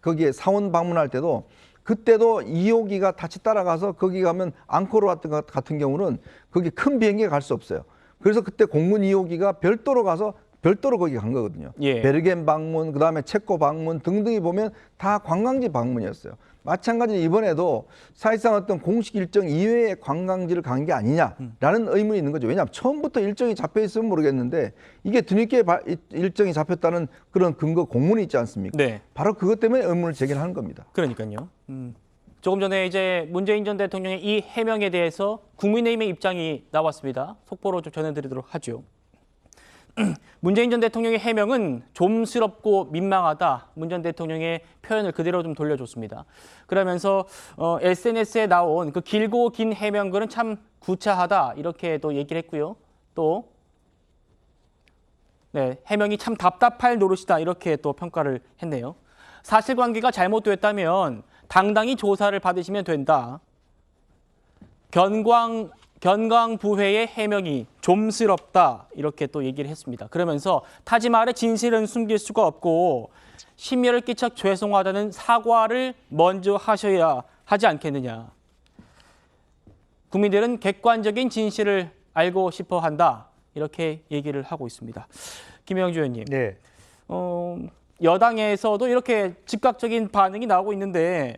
거기에 사원 방문할 때도 그때도 2호기가 같이 따라가서 거기 가면 앙코르 같은 경우는 거기 큰 비행기가 갈 수 없어요. 그래서 그때 공군 2호기가 별도로 가서 별도로 거기 간 거거든요. 예. 베르겐 방문, 그다음에 체코 방문 등등이 보면 다 관광지 방문이었어요. 마찬가지로 이번에도 사실상 어떤 공식 일정 이외의 관광지를 간 게 아니냐라는 의문이 있는 거죠. 왜냐하면 처음부터 일정이 잡혀 있으면 모르겠는데 이게 뒤늦게 일정이 잡혔다는 그런 근거 공문이 있지 않습니까? 네. 바로 그것 때문에 의문을 제기하는 겁니다. 그러니까요. 조금 전에 이제 문재인 전 대통령의 이 해명에 대해서 국민의힘의 입장이 나왔습니다. 속보로 좀 전해드리도록 하죠. 문재인 전 대통령의 해명은 좀스럽고 민망하다. 문 전 대통령의 표현을 그대로 좀 돌려줬습니다. 그러면서 SNS에 나온 그 길고 긴 해명글은 참 구차하다. 이렇게 또 얘기를 했고요. 또 네, 해명이 참 답답할 노릇이다. 이렇게 또 평가를 했네요. 사실관계가 잘못됐다면 당당히 조사를 받으시면 된다. 견광부회의 해명이 좀스럽다 이렇게 또 얘기를 했습니다. 그러면서 타지말의 진실은 숨길 수가 없고 심려를 끼쳐 죄송하다는 사과를 먼저 하셔야 하지 않겠느냐. 국민들은 객관적인 진실을 알고 싶어 한다 이렇게 얘기를 하고 있습니다. 김영주 의원님, 네. 여당에서도 이렇게 즉각적인 반응이 나오고 있는데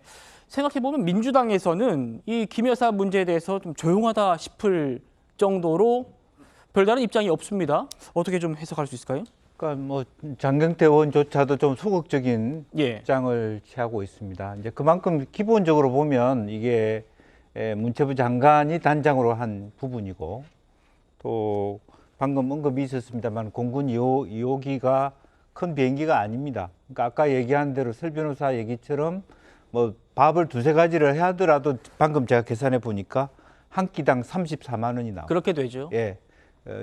생각해보면 민주당에서는 이 김 여사 문제에 대해서 좀 조용하다 싶을 정도로 별다른 입장이 없습니다. 어떻게 좀 해석할 수 있을까요? 그러니까 뭐 장경태 의원조차도 좀 소극적인 예. 입장을 취하고 있습니다. 이제 그만큼 기본적으로 보면 이게 문체부 장관이 단장으로 한 부분이고 또 방금 언급이 있었습니다만 공군 2호기가 큰 비행기가 아닙니다. 그러니까 아까 얘기한 대로 설 변호사 얘기처럼 뭐 밥을 두세 가지를 하더라도 방금 제가 계산해 보니까 한 끼당 34만 원이 나와요. 그렇게 되죠. 예.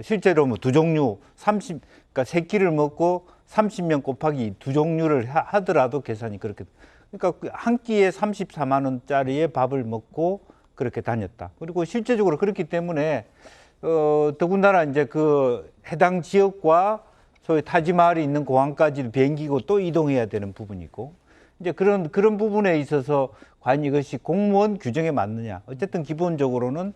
실제로 뭐 두 종류 그러니까 세 끼를 먹고 30명 곱하기 두 종류를 하더라도 계산이 그렇게. 그러니까 한 끼에 34만 원짜리의 밥을 먹고 그렇게 다녔다. 그리고 실제적으로 그렇기 때문에 더군다나 이제 그 해당 지역과 소위 타지마할이 있는 공항까지 비행기고 또 이동해야 되는 부분이고 이제 그런 부분에 있어서 과연 이것이 공무원 규정에 맞느냐. 어쨌든 기본적으로는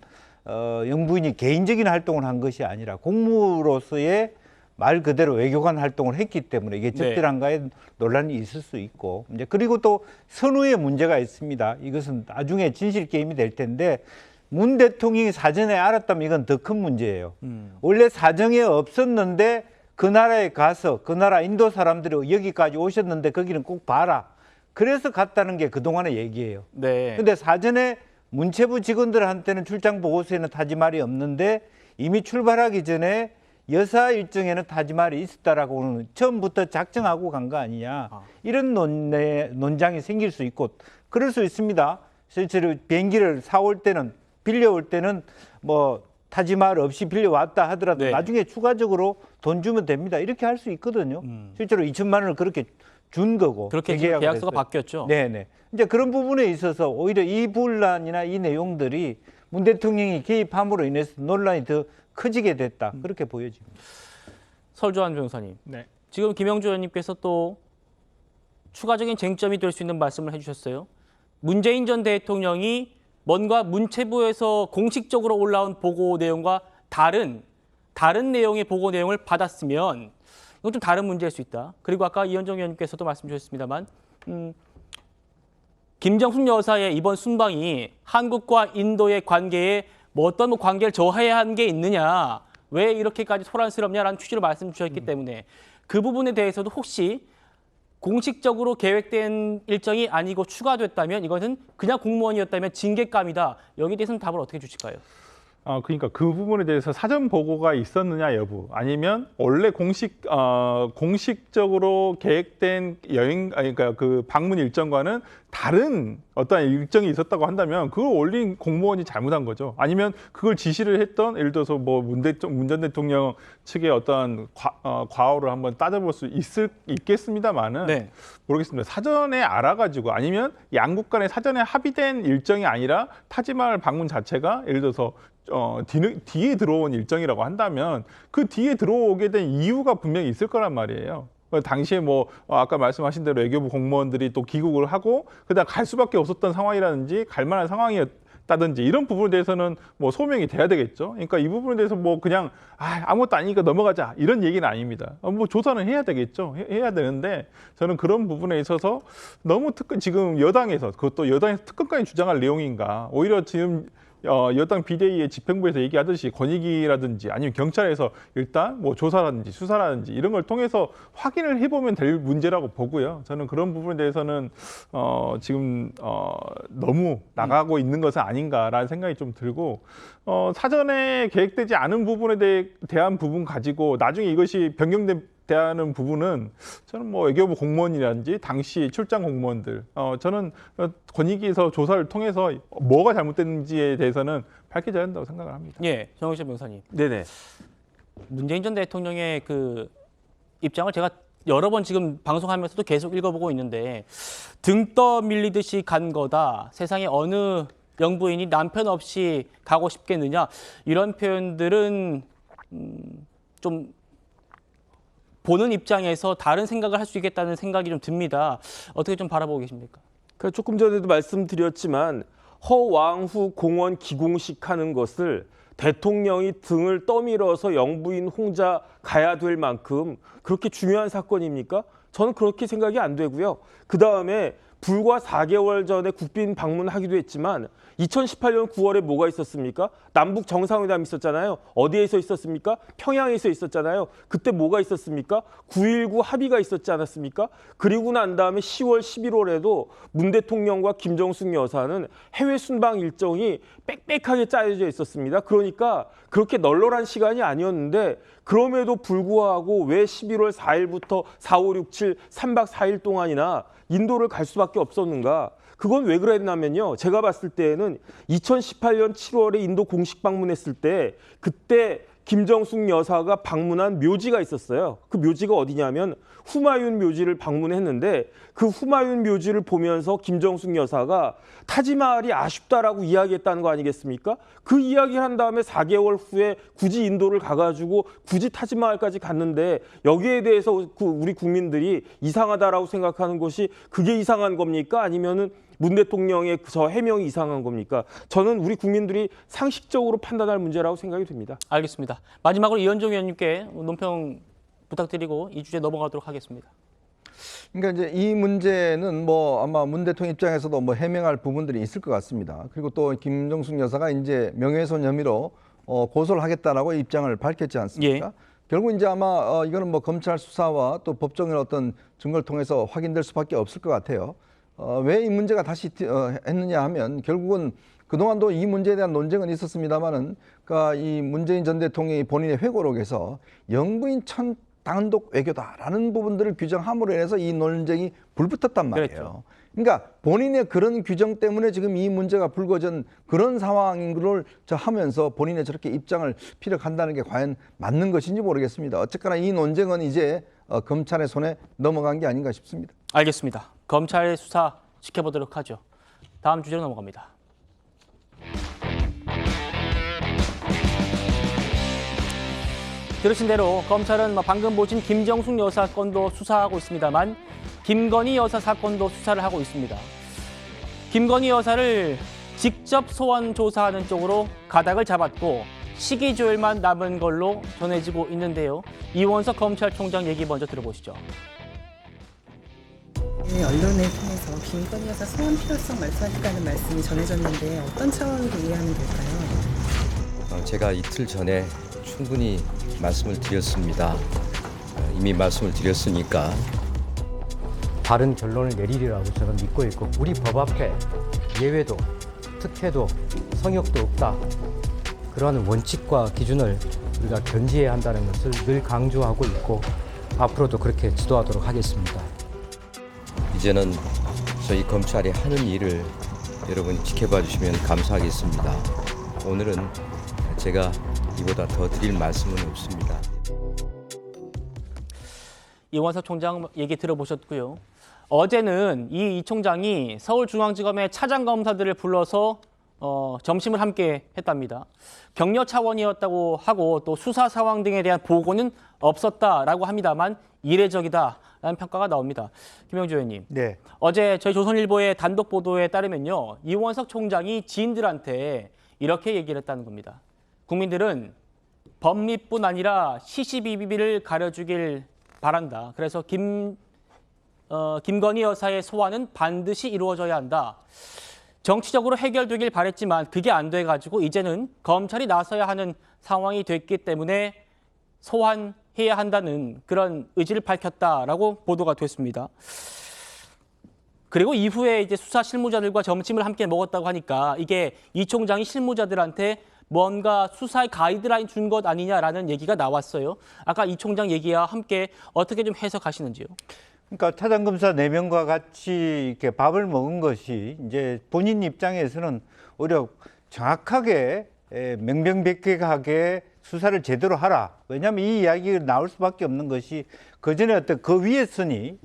영부인이 개인적인 활동을 한 것이 아니라 공무로서의 말 그대로 외교관 활동을 했기 때문에 이게 적절한가에 논란이 있을 수 있고 이제 그리고 또 선후에 문제가 있습니다. 이것은 나중에 진실 게임이 될 텐데 문 대통령이 사전에 알았다면 이건 더 큰 문제예요. 원래 사정에 없었는데 그 나라에 가서 그 나라 인도 사람들이 여기까지 오셨는데 거기는 꼭 봐라. 그래서 갔다는 게 그동안의 얘기예요. 네. 근데 사전에 문체부 직원들한테는 출장 보고서에는 타지말이 없는데 이미 출발하기 전에 여사 일정에는 타지말이 있었다라고는 처음부터 작정하고 간 거 아니냐. 이런 논장이 생길 수 있고 그럴 수 있습니다. 실제로 비행기를 사올 때는 빌려올 때는 뭐 타지말 없이 빌려왔다 하더라도 나중에 추가적으로 돈 주면 됩니다. 이렇게 할 수 있거든요. 실제로 2천만 원을 그렇게 준 거고. 그렇게 계약서가 바뀌었죠. 네네. 이제 그런 부분에 있어서 오히려 이 분란이나 이 내용들이 문 대통령이 개입함으로 인해서 논란이 더 커지게 됐다. 그렇게 보여집니다. 설주환 변호사님. 네. 지금 김영주 의원님께서 또 추가적인 쟁점이 될 수 있는 말씀을 해주셨어요. 문재인 전 대통령이 뭔가 문체부에서 공식적으로 올라온 보고 내용과 다른 내용의 보고 내용을 받았으면 이건 좀 다른 문제일 수 있다. 그리고 아까 이현정 의원님께서도 말씀 주셨습니다만 김정숙 여사의 이번 순방이 한국과 인도의 관계에 뭐 어떤 관계를 저해한 게 있느냐, 왜 이렇게까지 소란스럽냐라는 취지로 말씀 주셨기 때문에 그 부분에 대해서도 혹시 공식적으로 계획된 일정이 아니고 추가됐다면 이것은 그냥 공무원이었다면 징계감이다. 여기에 대해서는 답을 어떻게 주실까요? 그러니까 그 부분에 대해서 사전 보고가 있었느냐 여부 아니면 원래 공식적으로 계획된 그러니까 그 방문 일정과는 다른 어떤 일정이 있었다고 한다면 그걸 올린 공무원이 잘못한 거죠. 아니면 그걸 지시를 했던 예를 들어서 뭐 문 전 대통령 측의 어떤 과오를 한번 따져볼 수 있겠습니다만은 모르겠습니다. 사전에 알아가지고 아니면 양국 간에 사전에 합의된 일정이 아니라 타지말 방문 자체가 예를 들어서 뒤에 들어온 일정이라고 한다면 그 뒤에 들어오게 된 이유가 분명히 있을 거란 말이에요. 당시에 뭐 아까 말씀하신 대로 외교부 공무원들이 또 귀국을 하고 그다음 갈 수밖에 없었던 상황이라든지 갈 만한 상황이 다든지 이런 부분에 대해서는 뭐 소명이 돼야 되겠죠. 그러니까 이 부분에 대해서 뭐 그냥 아무것도 아니니까 넘어가자 이런 얘기는 아닙니다. 뭐 조사는 해야 되겠죠. 해야 되는데 저는 그런 부분에 있어서 너무 지금 여당에서 그것도 여당에서 특검까지 주장할 내용인가. 오히려 지금 여당 비대위의 집행부에서 얘기하듯이 권익위라든지 아니면 경찰에서 일단 뭐 조사라든지 수사라든지 이런 걸 통해서 확인을 해보면 될 문제라고 보고요. 저는 그런 부분에 대해서는 지금 너무 나가고 있는 것은 아닌가라는 생각이 좀 들고 사전에 계획되지 않은 부분에 대한 부분 가지고 나중에 이것이 변경되는 부분은 저는 뭐 외교부 공무원이라든지 당시 출장 공무원들 저는 권익위에서 조사를 통해서 뭐가 잘못됐는지에 대해서는 밝혀져야 한다고 생각을 합니다. 예, 정의실 변호사님. 네네. 문재인 전 대통령의 그 입장을 제가 여러 번 지금 방송하면서도 계속 읽어보고 있는데 등 떠밀리듯이 간 거다. 세상에 어느 영부인이 남편 없이 가고 싶겠느냐. 이런 표현들은 좀 보는 입장에서 다른 생각을 할 수 있겠다는 생각이 좀 듭니다. 어떻게 좀 바라보고 계십니까? 그러니까 조금 전에도 말씀드렸지만 허왕후 공원 기공식 하는 것을 대통령이 등을 떠밀어서 영부인 홍자 가야 될 만큼 그렇게 중요한 사건입니까? 저는 그렇게 생각이 안 되고요. 그다음에 불과 4개월 전에 국빈 방문하기도 했지만 2018년 9월에 뭐가 있었습니까? 남북 정상회담 있었잖아요. 어디에서 있었습니까? 평양에서 있었잖아요. 그때 뭐가 있었습니까? 9.19 합의가 있었지 않았습니까? 그리고 난 다음에 10월, 11월에도 문 대통령과 김정숙 여사는 해외 순방 일정이 빽빽하게 짜여져 있었습니다. 그러니까 그렇게 널널한 시간이 아니었는데 그럼에도 불구하고 왜 11월 4일부터 4, 5, 6, 7, 3박 4일 동안이나 인도를 갈 수밖에 없었는가? 그건 왜 그랬냐면요. 제가 봤을 때에는 2018년 7월에 인도 공식 방문했을 때 그때 김정숙 여사가 방문한 묘지가 있었어요. 그 묘지가 어디냐면 후마윤 묘지를 방문했는데 그 후마윤 묘지를 보면서 김정숙 여사가 타지마할이 아쉽다라고 이야기했다는 거 아니겠습니까? 그 이야기를 한 다음에 4개월 후에 굳이 인도를 가가지고 굳이 타지마할까지 갔는데 여기에 대해서 우리 국민들이 이상하다라고 생각하는 것이 그게 이상한 겁니까? 아니면은 문 대통령의 저 해명이 이상한 겁니까? 저는 우리 국민들이 상식적으로 판단할 문제라고 생각이 듭니다. 알겠습니다. 마지막으로 이현종 의원님께 논평 부탁드리고 이 주제 넘어가도록 하겠습니다. 그러니까 이제 이 문제는 뭐 아마 문 대통령 입장에서도 뭐 해명할 부분들이 있을 것 같습니다. 그리고 또 김정숙 여사가 이제 명예훼손 혐의로 고소를 하겠다라고 입장을 밝혔지 않습니까? 결국 이제 아마 이거는 뭐 검찰 수사와 또 법정의 어떤 증거를 통해서 확인될 수밖에 없을 것 같아요. 왜 이 문제가 다시 했느냐 하면 결국은 그동안도 이 문제에 대한 논쟁은 있었습니다만은 그러니까 이 문재인 전 대통령이 본인의 회고록에서 영부인 단독 외교다라는 부분들을 규정함으로 인해서 이 논쟁이 불붙었단 말이에요. 그렇죠. 그러니까 본인의 그런 규정 때문에 지금 이 문제가 불거진 그런 상황인 걸 하면서 본인의 저렇게 입장을 피력한다는 게 과연 맞는 것인지 모르겠습니다. 어쨌거나 이 논쟁은 이제 검찰의 손에 넘어간 게 아닌가 싶습니다. 알겠습니다. 검찰의 수사 지켜보도록 하죠. 다음 주제로 넘어갑니다. 들으신 대로 검찰은 방금 보신 김정숙 여사 건도 수사하고 있습니다만 김건희 여사 사건도 수사를 하고 있습니다. 김건희 여사를 직접 소환 조사하는 쪽으로 가닥을 잡았고 시기 조율만 남은 걸로 전해지고 있는데요. 이원석 검찰총장 얘기 먼저 들어보시죠. 네, 언론을 통해서 김건희 여사 소환 필요성 말씀하셨다는 말씀이 전해졌는데 어떤 차원으로 이해하면 될까요? 제가 이틀 전에 충분히 말씀을 드렸습니다. 이미 말씀을 드렸으니까 바른 결론을 내리리라고 저는 믿고 있고 우리 법 앞에 예외도 특혜도 성역도 없다. 그러한 원칙과 기준을 우리가 견지해야 한다는 것을 늘 강조하고 있고 앞으로도 그렇게 지도하도록 하겠습니다. 이제는 저희 검찰이 하는 일을 여러분 지켜봐 주시면 감사하겠습니다. 오늘은 제가 이보다 더 드릴 말씀은 없습니다. 이원석 총장 얘기 들어보셨고요. 어제는 이 총장이 서울중앙지검의 차장검사들을 불러서 점심을 함께 했답니다. 격려 차원이었다고 하고 또 수사 상황 등에 대한 보고는 없었다라고 합니다만 이례적이다라는 평가가 나옵니다. 김영주 의원님. 네. 어제 저희 조선일보의 단독 보도에 따르면요. 이원석 총장이 지인들한테 이렇게 얘기를 했다는 겁니다. 국민들은 법리뿐 아니라 시시비비를 가려주길 바란다. 그래서 김건희 여사의 소환은 반드시 이루어져야 한다. 정치적으로 해결되길 바랬지만 그게 안 돼가지고 이제는 검찰이 나서야 하는 상황이 됐기 때문에 소환해야 한다는 그런 의지를 밝혔다라고 보도가 됐습니다. 그리고 이후에 이제 수사 실무자들과 점심을 함께 먹었다고 하니까 이게 이 총장이 실무자들한테 뭔가 수사의 가이드라인 준 것 아니냐라는 얘기가 나왔어요. 아까 이 총장 얘기와 함께 어떻게 좀 해석하시는지요? 그러니까 차장검사 4명과 같이 이렇게 밥을 먹은 것이 이제 본인 입장에서는 오히려 정확하게 명명백백하게 수사를 제대로 하라. 왜냐하면 이 이야기가 나올 수밖에 없는 것이 그전에 어떤 그 위에선이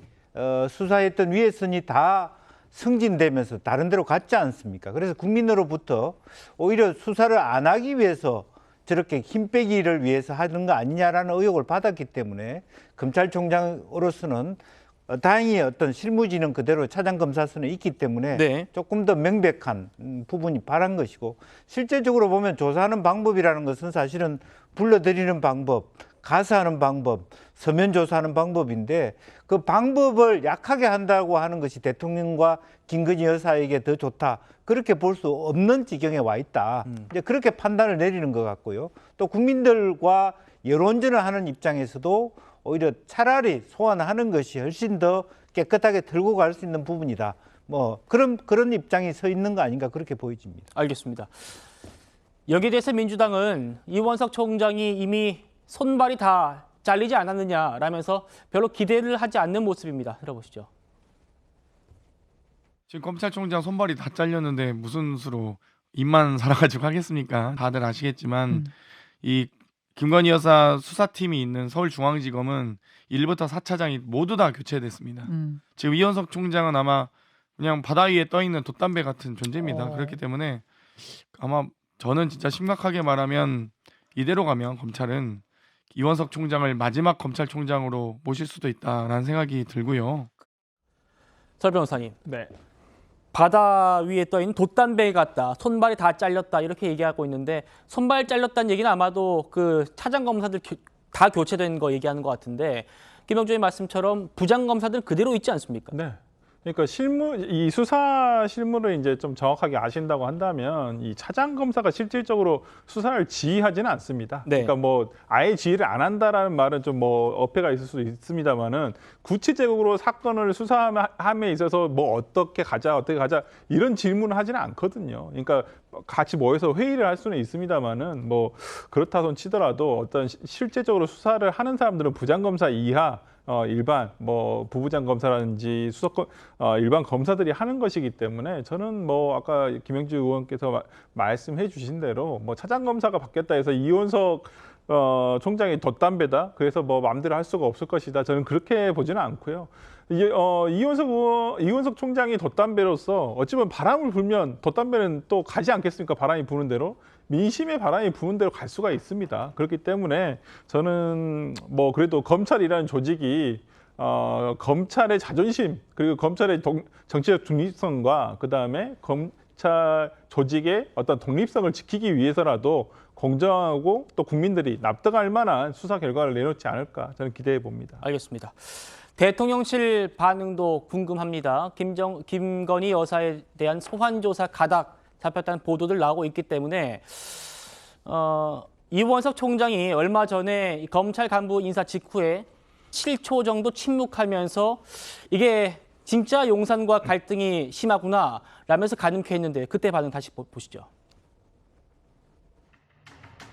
수사했던 위에선이 다 승진되면서 다른 데로 갔지 않습니까? 그래서 국민으로부터 오히려 수사를 안 하기 위해서 저렇게 힘 빼기를 위해서 하는 거 아니냐라는 의혹을 받았기 때문에 검찰총장으로서는 다행히 어떤 실무진은 그대로 차장검사선에 있기 때문에 네. 조금 더 명백한 부분이 바란 것이고 실제적으로 보면 조사하는 방법이라는 것은 사실은 불러들이는 방법, 가서 하는 방법, 서면 조사하는 방법인데 그 방법을 약하게 한다고 하는 것이 대통령과 김건희 여사에게 더 좋다. 그렇게 볼 수 없는 지경에 와 있다. 이제 그렇게 판단을 내리는 것 같고요. 또 국민들과 여론전을 하는 입장에서도 오히려 차라리 소환하는 것이 훨씬 더 깨끗하게 들고 갈 수 있는 부분이다. 뭐 그런 입장이 서 있는 거 아닌가 그렇게 보여집니다. 알겠습니다. 여기에 대해서 민주당은 이원석 총장이 이미 손발이 다 잘리지 않았느냐라면서 별로 기대를 하지 않는 모습입니다. 들어보시죠. 지금 검찰총장 손발이 다 잘렸는데 무슨 수로 입만 살아가지고 하겠습니까? 다들 아시겠지만 이 김건희 여사 수사팀이 있는 서울중앙지검은 1부터 4차장이 모두 다 교체됐습니다. 지금 이원석 총장은 아마 그냥 바다 위에 떠있는 돛담배 같은 존재입니다. 그렇기 때문에 아마 저는 진짜 심각하게 말하면 이대로 가면 검찰은 이원석 총장을 마지막 검찰총장으로 모실 수도 있다라는 생각이 들고요. 설 변호사님. 네. 바다 위에 떠있는 돛담배 같다, 손발이 다 잘렸다 이렇게 얘기하고 있는데 손발 잘렸다는 얘기는 아마도 그 차장검사들 다 교체된 거 얘기하는 것 같은데 김영주의 말씀처럼 부장검사들 그대로 있지 않습니까? 네. 그러니까 이 수사 실무를 이제 좀 정확하게 아신다고 한다면 이 차장 검사가 실질적으로 수사를 지휘하지는 않습니다. 네. 그러니까 뭐 아예 지휘를 안 한다라는 말은 좀 뭐 어폐가 있을 수도 있습니다만은 구체적으로 사건을 수사함에 있어서 뭐 어떻게 가자 이런 질문을 하지는 않거든요. 그러니까 같이 모여서 회의를 할 수는 있습니다만은 뭐 그렇다 손 치더라도 어떤 실제적으로 수사를 하는 사람들은 부장검사 이하 일반 뭐 부부장 검사라든지 수석 일반 검사들이 하는 것이기 때문에 저는 뭐 아까 김영주 의원께서 말씀해 주신 대로 뭐 차장 검사가 바뀌었다 해서 이원석 총장이 돛담배다 그래서 뭐 마음대로 할 수가 없을 것이다 저는 그렇게 보지는 않고요. 이원석 총장이 돛담배로서 어찌 보면 바람을 불면 돛담배는 또 가지 않겠습니까? 바람이 부는 대로. 민심의 바람이 부는 대로 갈 수가 있습니다. 그렇기 때문에 저는 뭐 그래도 검찰이라는 조직이 검찰의 자존심 그리고 검찰의 정치적 중립성과 그다음에 검찰 조직의 어떤 독립성을 지키기 위해서라도 공정하고 또 국민들이 납득할 만한 수사 결과를 내놓지 않을까 저는 기대해 봅니다. 알겠습니다. 대통령실 반응도 궁금합니다. 김건희 여사에 대한 소환 조사 가닥 잡혔다는 보도들 나오고 있기 때문에 이원석 총장이 얼마 전에 검찰 간부 인사 직후에 7초 정도 침묵하면서 이게 진짜 용산과 갈등이 심하구나 라면서 가늠했는데 그때 반응 다시 보시죠.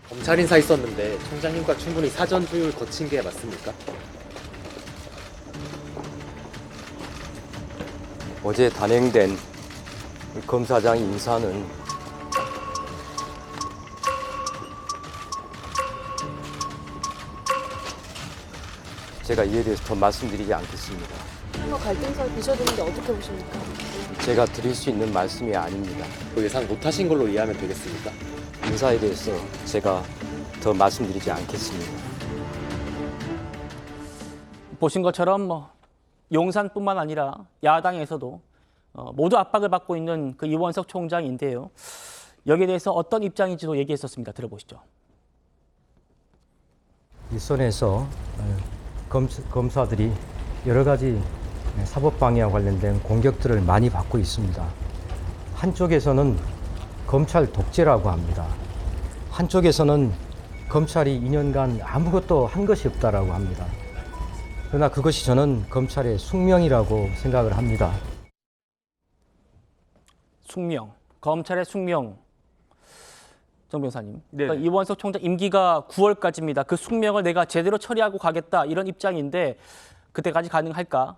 검찰 인사 있었는데 총장님과 충분히 사전 조율 거친 게 맞습니까? 어제 단행된 검사장 인사는 제가 이에 대해서 더 말씀드리지 않겠습니다. 한번 갈등설 비춰드는데 어떻게 보십니까? 제가 드릴 수 있는 말씀이 아닙니다. 예상 못하신 걸로 이해하면 되겠습니까? 인사에 대해서 제가 더 말씀드리지 않겠습니다. 보신 것처럼 뭐 용산뿐만 아니라 야당에서도 모두 압박을 받고 있는 그 이원석 총장인데요. 여기에 대해서 어떤 입장인지도 얘기했었습니다. 들어보시죠. 일선에서 검사들이 여러 가지 사법 방해와 관련된 공격들을 많이 받고 있습니다. 한쪽에서는 검찰 독재라고 합니다. 한쪽에서는 검찰이 2년간 아무것도 한 것이 없다라고 합니다. 그러나 그것이 저는 검찰의 숙명이라고 생각을 합니다. 숙명, 검찰의 숙명. 정 변호사님, 네. 그러니까 이원석 총장 임기가 9월까지입니다. 그 숙명을 내가 제대로 처리하고 가겠다 이런 입장인데 그때까지 가능할까?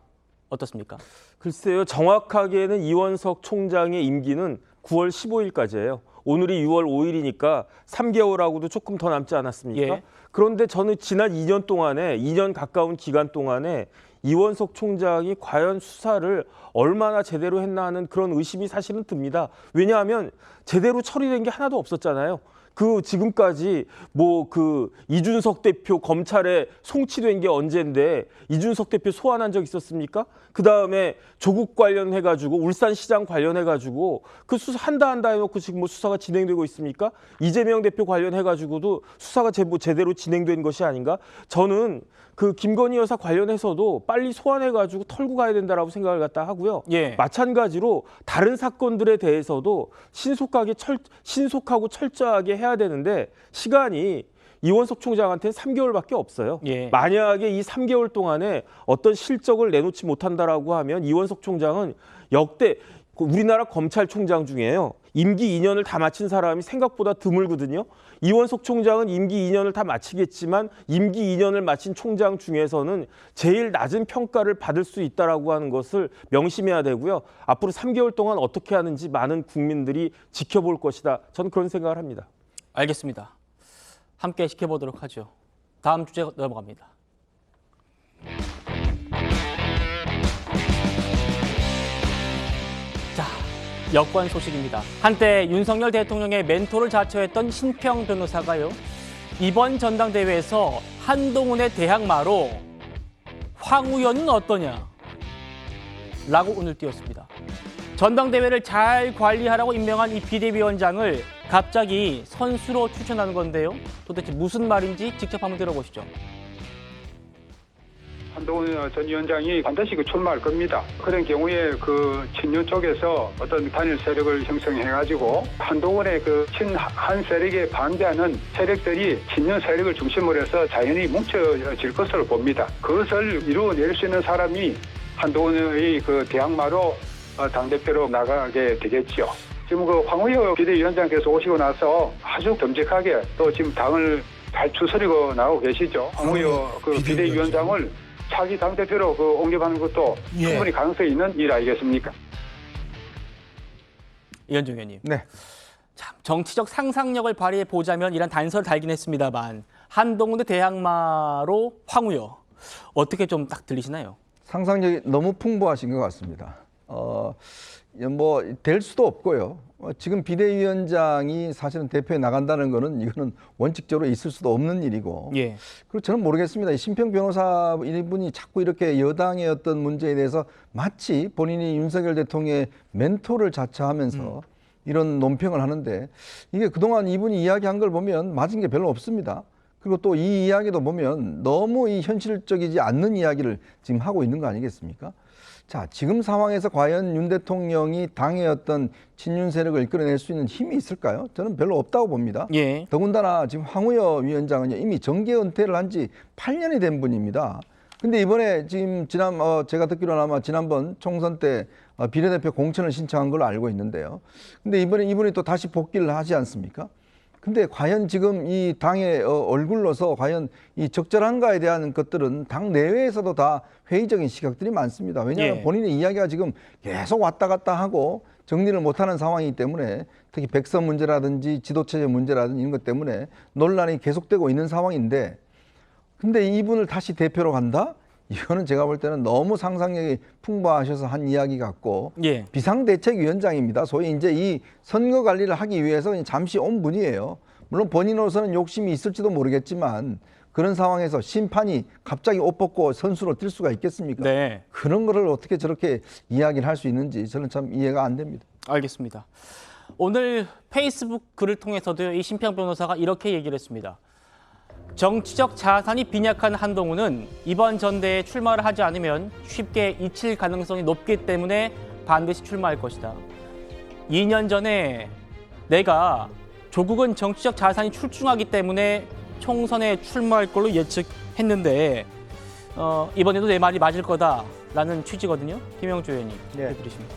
어떻습니까? 글쎄요. 정확하게는 이원석 총장의 임기는 9월 15일까지예요. 오늘이 6월 5일이니까 3개월하고도 조금 더 남지 않았습니까? 예. 그런데 저는 지난 2년 동안에 2년 가까운 기간 동안에 이원석 총장이 과연 수사를 얼마나 제대로 했나 하는 그런 의심이 사실은 듭니다. 왜냐하면 제대로 처리된 게 하나도 없었잖아요. 그 지금까지 뭐 그 이준석 대표 검찰에 송치된 게 언젠데 이준석 대표 소환한 적 있었습니까? 그 다음에 조국 관련해가지고 울산시장 관련해가지고 그 수사 한다 해놓고 지금 뭐 수사가 진행되고 있습니까? 이재명 대표 관련해가지고도 수사가 제대로 진행된 것이 아닌가? 저는 그 김건희 여사 관련해서도 빨리 소환해가지고 털고 가야 된다라고 생각을 갖다 하고요. 예. 마찬가지로 다른 사건들에 대해서도 신속하고 철저하게 해야 되는데 시간이 이원석 총장한테는 3개월밖에 없어요. 예. 만약에 이 3개월 동안에 어떤 실적을 내놓지 못한다라고 하면 이원석 총장은 역대 우리나라 검찰총장 중에요. 임기 2년을 다 마친 사람이 생각보다 드물거든요. 이원석 총장은 임기 2년을 다 마치겠지만 임기 2년을 마친 총장 중에서는 제일 낮은 평가를 받을 수 있다라고 하는 것을 명심해야 되고요. 앞으로 3개월 동안 어떻게 하는지 많은 국민들이 지켜볼 것이다. 저는 그런 생각을 합니다. 알겠습니다. 함께 지켜보도록 하죠. 다음 주제 넘어갑니다. 자, 여권 소식입니다. 한때 윤석열 대통령의 멘토를 자처했던 신평 변호사가요. 이번 전당대회에서 한동훈의 대항마로 황우여는 어떠냐? 라고 운을 띄웠습니다. 전당대회를 잘 관리하라고 임명한 이 비대위원장을 갑자기 선수로 추천하는 건데요. 도대체 무슨 말인지 직접 한번 들어보시죠. 한동훈 전 위원장이 반드시 출마할 겁니다. 그런 경우에 그 친윤 쪽에서 어떤 단일 세력을 형성해가지고 한동훈의 그 친한 세력에 반대하는 세력들이 친윤 세력을 중심으로 해서 자연히 뭉쳐질 것으로 봅니다. 그것을 이루어낼 수 있는 사람이 한동훈의 그 대항마로 당대표로 나가게 되겠죠. 지금 그 황우여 비대위원장께서 오시고 나서 아주 듬직하게 또 지금 당을 잘 추스리고 나오고 계시죠. 황우여 그 비대위원장을 차기 당대표로 그 옹립하는 것도 충분히 가능성이 있는 일 아니겠습니까? 이현종 의원님. 네. 참 정치적 상상력을 발휘해 보자면 이런 단서를 달긴 했습니다만 한동훈의 대항마로 황우여 어떻게 좀 딱 들리시나요? 상상력이 너무 풍부하신 것 같습니다. 뭐 될 수도 없고요. 지금 비대위원장이 사실은 대표에 나간다는 거는 이거는 원칙적으로 있을 수도 없는 일이고. 예. 그리고 저는 모르겠습니다. 신평 변호사 이분이 자꾸 이렇게 여당의 어떤 문제에 대해서 마치 본인이 윤석열 대통령의 멘토를 자처하면서 이런 논평을 하는데 이게 그동안 이분이 이야기한 걸 보면 맞은 게 별로 없습니다. 그리고 또 이 이야기도 보면 너무 이 현실적이지 않는 이야기를 지금 하고 있는 거 아니겠습니까? 자, 지금 상황에서 과연 윤 대통령이 당의 어떤 친윤 세력을 이끌어낼 수 있는 힘이 있을까요? 저는 별로 없다고 봅니다. 예. 더군다나 지금 황우여 위원장은 이미 정계 은퇴를 한 지 8년이 된 분입니다. 근데 이번에 지금 제가 듣기로는 아마 지난번 총선 때 비례대표 공천을 신청한 걸로 알고 있는데요. 근데 이번에 이분이 또 다시 복귀를 하지 않습니까? 근데 과연 지금 이 당의 얼굴로서 과연 이 적절한가에 대한 것들은 당 내외에서도 다 회의적인 시각들이 많습니다. 왜냐하면 본인의 이야기가 지금 계속 왔다 갔다 하고 정리를 못하는 상황이기 때문에 특히 백서 문제라든지 지도체제 문제라든지 이런 것 때문에 논란이 계속되고 있는 상황인데 근데 이분을 다시 대표로 간다? 이거는 제가 볼 때는 너무 상상력이 풍부하셔서 한 이야기 같고 비상대책위원장입니다. 소위 이제 이 선거 관리를 하기 위해서 잠시 온 분이에요. 물론 본인으로서는 욕심이 있을지도 모르겠지만 그런 상황에서 심판이 갑자기 옷 벗고 선수로 뛸 수가 있겠습니까? 네. 그런 거를 어떻게 저렇게 이야기를 할 수 있는지 저는 참 이해가 안 됩니다. 알겠습니다. 오늘 페이스북 글을 통해서도 이 심평 변호사가 이렇게 얘기를 했습니다. 정치적 자산이 빈약한 한동훈은 이번 전대에 출마를 하지 않으면 쉽게 잊힐 가능성이 높기 때문에 반드시 출마할 것이다. 2년 전에 내가 조국은 정치적 자산이 출중하기 때문에 총선에 출마할 걸로 예측했는데 이번에도 내 말이 맞을 거다라는 취지거든요. 김영주 의원님, 어떻게 들으십니까?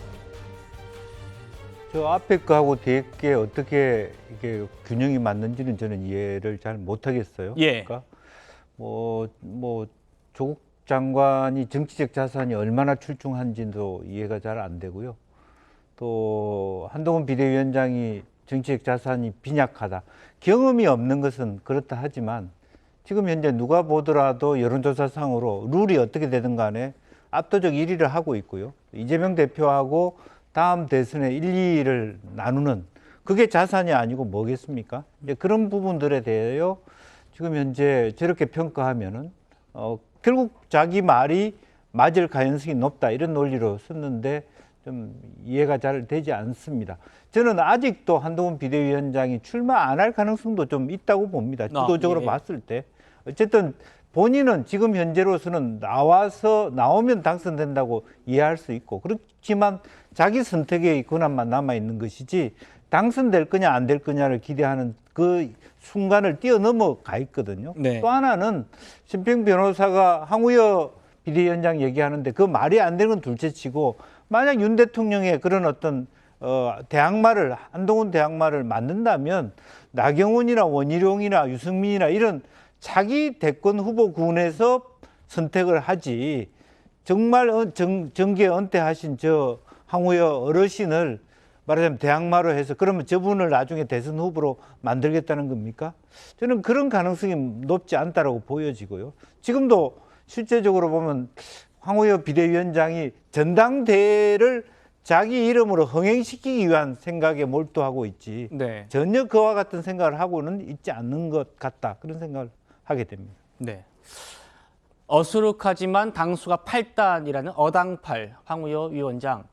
저 앞에 거하고 뒤에 게 어떻게 이게 균형이 맞는지는 저는 이해를 잘 못하겠어요. 예. 그러니까 뭐 조국 장관이 정치적 자산이 얼마나 출중한지도 이해가 잘 안 되고요. 또 한동훈 비대위원장이 정치적 자산이 빈약하다. 경험이 없는 것은 그렇다 하지만 지금 현재 누가 보더라도 여론조사상으로 룰이 어떻게 되든 간에 압도적 1위를 하고 있고요. 이재명 대표하고 다음 대선에 1, 2위를 나누는 그게 자산이 아니고 뭐겠습니까? 이제 그런 부분들에 대하여 지금 현재 저렇게 평가하면은 결국 자기 말이 맞을 가능성이 높다 이런 논리로 썼는데 좀 이해가 잘 되지 않습니다. 저는 아직도 한동훈 비대위원장이 출마 안 할 가능성도 좀 있다고 봅니다. 주도적으로 봤을 때. 어쨌든 본인은 지금 현재로서는 나오면 당선된다고 이해할 수 있고 그렇지만 자기 선택의 권한만 남아있는 것이지 당선될 거냐 안 될 거냐를 기대하는 그 순간을 뛰어넘어가 있거든요. 네. 또 하나는 심평 변호사가 황우여 비대위원장 얘기하는데 그 말이 안 되는 건 둘째치고 만약 윤 대통령의 그런 어떤 대항마를 한동훈 대항마를 만든다면 나경원이나 원희룡이나 유승민이나 이런 자기 대권 후보군에서 선택을 하지 정말 정계 은퇴하신 저 황우여 어르신을 말하자면 대항마로 해서 그러면 저분을 나중에 대선 후보로 만들겠다는 겁니까? 저는 그런 가능성이 높지 않다라고 보여지고요. 지금도 실제적으로 보면 황우여 비대위원장이 전당대회를 자기 이름으로 흥행시키기 위한 생각에 몰두하고 있지 네. 전혀 그와 같은 생각을 하고는 있지 않는 것 같다. 그런 생각을 하게 됩니다. 네. 어수룩하지만 당수가 8단이라는 어당팔 황우여 위원장.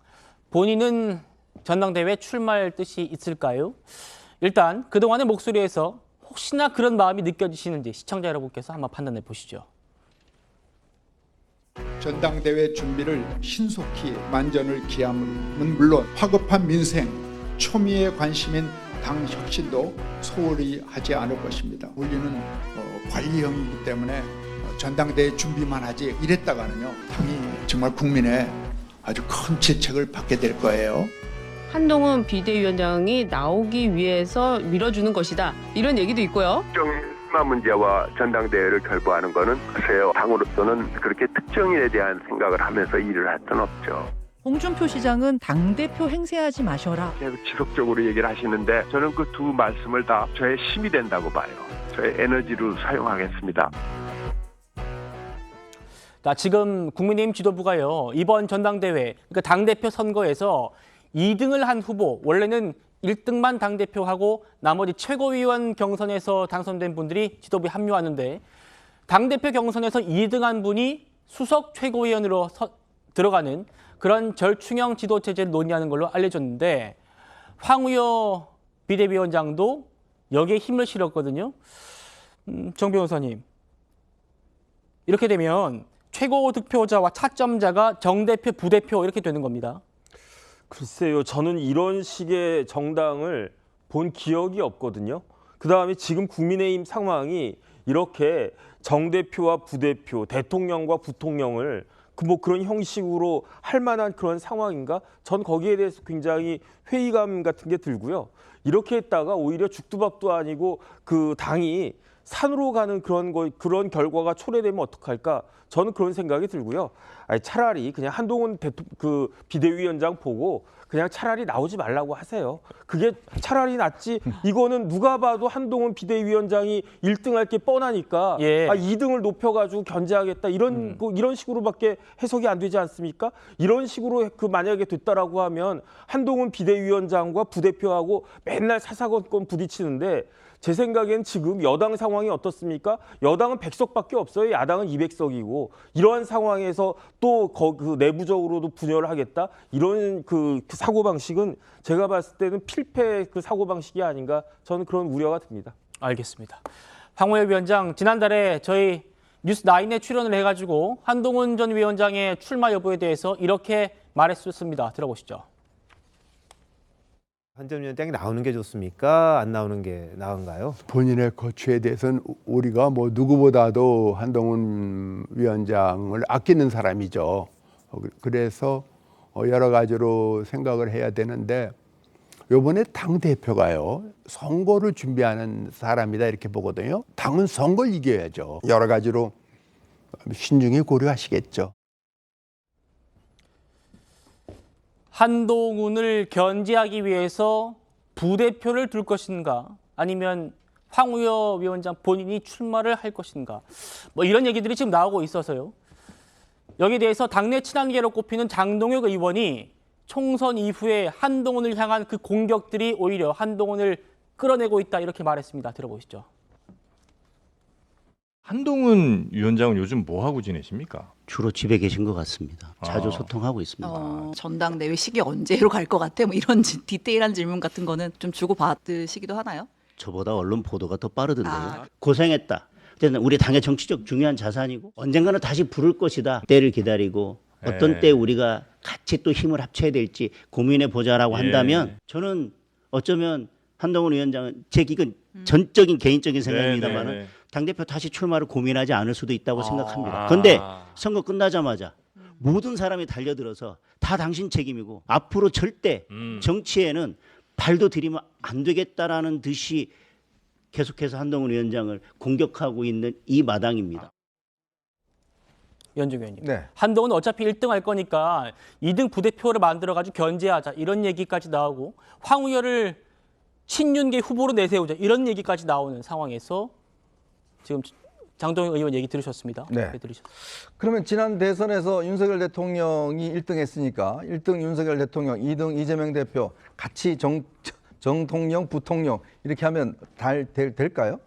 본인은 전당대회에 출마할 뜻이 있을까요? 일단 그동안의 목소리에서 혹시나 그런 마음이 느껴지시는지 시청자 여러분께서 한번 판단해 보시죠. 전당대회 준비를 신속히 만전을 기함은 물론 화급한 민생, 초미의 관심인 당 혁신도 소홀히 하지 않을 것입니다. 우리는 관리형이기 때문에 전당대회 준비만 하지 이랬다가는요 당이 정말 국민의 아주 큰 질책을 받게 될 거예요. 한동훈 비대위원장이 나오기 위해서 밀어주는 것이다. 이런 얘기도 있고요. 출마 문제와 전당대회를 결부하는 거는 글쎄요. 당으로서는 그렇게 특정인에 대한 생각을 하면서 일을 할 수는 없죠. 홍준표 시장은 당대표 행세하지 마셔라. 계속 지속적으로 얘기를 하시는데 저는 그 두 말씀을 다 저의 힘이 된다고 봐요. 저의 에너지로 사용하겠습니다. 자, 지금 국민의힘 지도부가요. 이번 전당대회, 그러니까 당대표 선거에서 2등을 한 후보, 원래는 1등만 당대표하고 나머지 최고위원 경선에서 당선된 분들이 지도부에 합류하는데 당대표 경선에서 2등한 분이 수석 최고위원으로 들어가는 그런 절충형 지도체제를 논의하는 걸로 알려졌는데 황우여 비대위원장도 여기에 힘을 실었거든요. 정 변호사님, 이렇게 되면 최고 득표자와 차점자가 정대표, 부대표 이렇게 되는 겁니다. 글쎄요, 저는 이런 식의 정당을 본 기억이 없거든요. 그다음에 지금 국민의힘 상황이 이렇게 정대표와 부대표, 대통령과 부통령을 그런 형식으로 할 만한 그런 상황인가? 전 거기에 대해서 굉장히 회의감 같은 게 들고요. 이렇게 했다가 오히려 죽두밥도 아니고 그 당이 산으로 가는 그런 결과가 초래되면 어떡할까? 저는 그런 생각이 들고요. 차라리 그냥 한동훈 비대위원장 보고 그냥 차라리 나오지 말라고 하세요. 그게 차라리 낫지. 이거는 누가 봐도 한동훈 비대위원장이 1등할 게 뻔하니까 2등을 높여가지고 견제하겠다 이런 식으로밖에 해석이 안 되지 않습니까? 이런 식으로 만약에 됐다라고 하면 한동훈 비대위원장과 부대표하고 맨날 사사건건 부딪히는데 제 생각엔 지금 여당 상황이 어떻습니까? 여당은 100석밖에 없어요. 야당은 200석이고 이러한 상황에서 또 그 내부적으로도 분열을 하겠다. 이런 그 사고방식은 제가 봤을 때는 필패 그 사고방식이 아닌가 저는 그런 우려가 듭니다. 알겠습니다. 황우여 위원장, 지난달에 저희 뉴스9에 출연을 해가지고 한동훈 전 위원장의 출마 여부에 대해서 이렇게 말했었습니다. 들어보시죠. 한 전 위원장이 나오는 게 좋습니까? 안 나오는 게 나은가요? 본인의 거취에 대해서는 우리가 뭐 누구보다도 한동훈 위원장을 아끼는 사람이죠. 그래서 여러 가지로 생각을 해야 되는데 이번에 당대표가요. 선거를 준비하는 사람이다 이렇게 보거든요. 당은 선거를 이겨야죠. 여러 가지로 신중히 고려하시겠죠. 한동훈을 견제하기 위해서 부대표를 둘 것인가 아니면 황우여 위원장 본인이 출마를 할 것인가 뭐 이런 얘기들이 지금 나오고 있어서요. 여기에 대해서 당내 친한계로 꼽히는 장동혁 의원이 총선 이후에 한동훈을 향한 그 공격들이 오히려 한동훈을 끌어내고 있다 이렇게 말했습니다. 들어보시죠. 한동훈 위원장은 요즘 뭐 하고 지내십니까? 주로 집에 계신 것 같습니다. 자주 소통하고 있습니다. 전당대회 시기 언제로 갈 것 같아? 뭐 이런 디테일한 질문 같은 거는 좀 주고받으시기도 하나요? 저보다 언론 보도가 더 빠르던데요. 고생했다. 어쨌든 우리 당의 정치적 중요한 자산이고 언젠가는 다시 부를 것이다. 때를 기다리고 어떤 때 우리가 같이 또 힘을 합쳐야 될지 고민해 보자라고 한다면 저는 어쩌면 한동훈 위원장은 제 이건 전적인 개인적인 생각입니다만은 당대표 다시 출마를 고민하지 않을 수도 있다고 생각합니다. 그런데 선거 끝나자마자 모든 사람이 달려들어서 다 당신 책임이고 앞으로 절대 정치에는 발도 들이면 안 되겠다라는 듯이 계속해서 한동훈 위원장을 공격하고 있는 이 마당입니다. 연중 의원님. 네. 한동훈은 어차피 1등 할 거니까 2등 부대표를 만들어가지고 견제하자 이런 얘기까지 나오고 황우여를 친윤계 후보로 내세우자 이런 얘기까지 나오는 상황에서 지금 장동혁 의원 얘기 들으셨습니다. 네. 그러면 지난 대선에서 윤석열 대통령이 1등 했으니까 1등 윤석열 대통령, 2등 이재명 대표 같이 정통령, 부통령 이렇게 하면 될까요?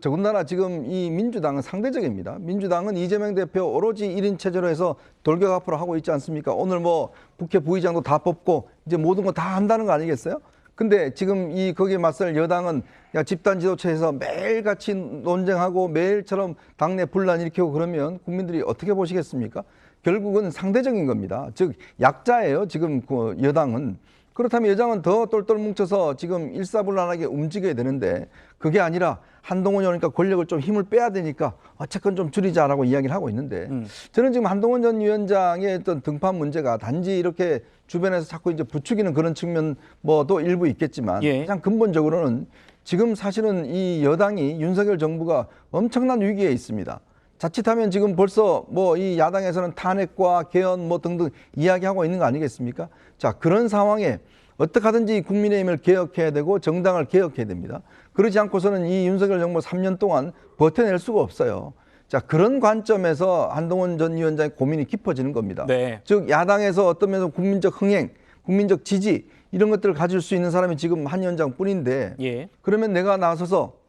더군다나 지금 이 민주당은 상대적입니다. 민주당은 이재명 대표 오로지 1인 체제로 해서 돌격 앞으로 하고 있지 않습니까? 오늘 뭐 국회 부의장도 다 뽑고 이제 모든 거 다 한다는 거 아니겠어요? 근데 지금 거기에 맞설 여당은 집단 지도체에서 매일같이 논쟁하고 매일처럼 당내 분란 일으키고 그러면 국민들이 어떻게 보시겠습니까? 결국은 상대적인 겁니다. 즉 약자예요. 지금 그 여당은. 그렇다면 여당은 더 똘똘 뭉쳐서 지금 일사불란하게 움직여야 되는데 그게 아니라 한동훈이 오니까 권력을 좀 힘을 빼야 되니까 어쨌건 좀 줄이자라고 이야기를 하고 있는데 저는 지금 한동훈 전 위원장의 어떤 등판 문제가 단지 이렇게 주변에서 자꾸 이제 부추기는 그런 측면 뭐도 일부 있겠지만 가장 근본적으로는 지금 사실은 이 여당이 윤석열 정부가 엄청난 위기에 있습니다. 자칫하면 지금 벌써 뭐 이 야당에서는 탄핵과 개헌 뭐 등등 이야기하고 있는 거 아니겠습니까? 자, 그런 상황에 어떻게 하든지 국민의힘을 개혁해야 되고 정당을 개혁해야 됩니다. 그러지 않고서는 이 윤석열 정부 3년 동안 버텨낼 수가 없어요. 자, 그런 관점에서 한동훈 전 위원장의 고민이 깊어지는 겁니다. 네. 즉 야당에서 어떤 면에서 국민적 흥행, 국민적 지지 이런 것들을 가질 수 있는 사람이 지금 한 위원장 뿐인데 그러면 내가 나서서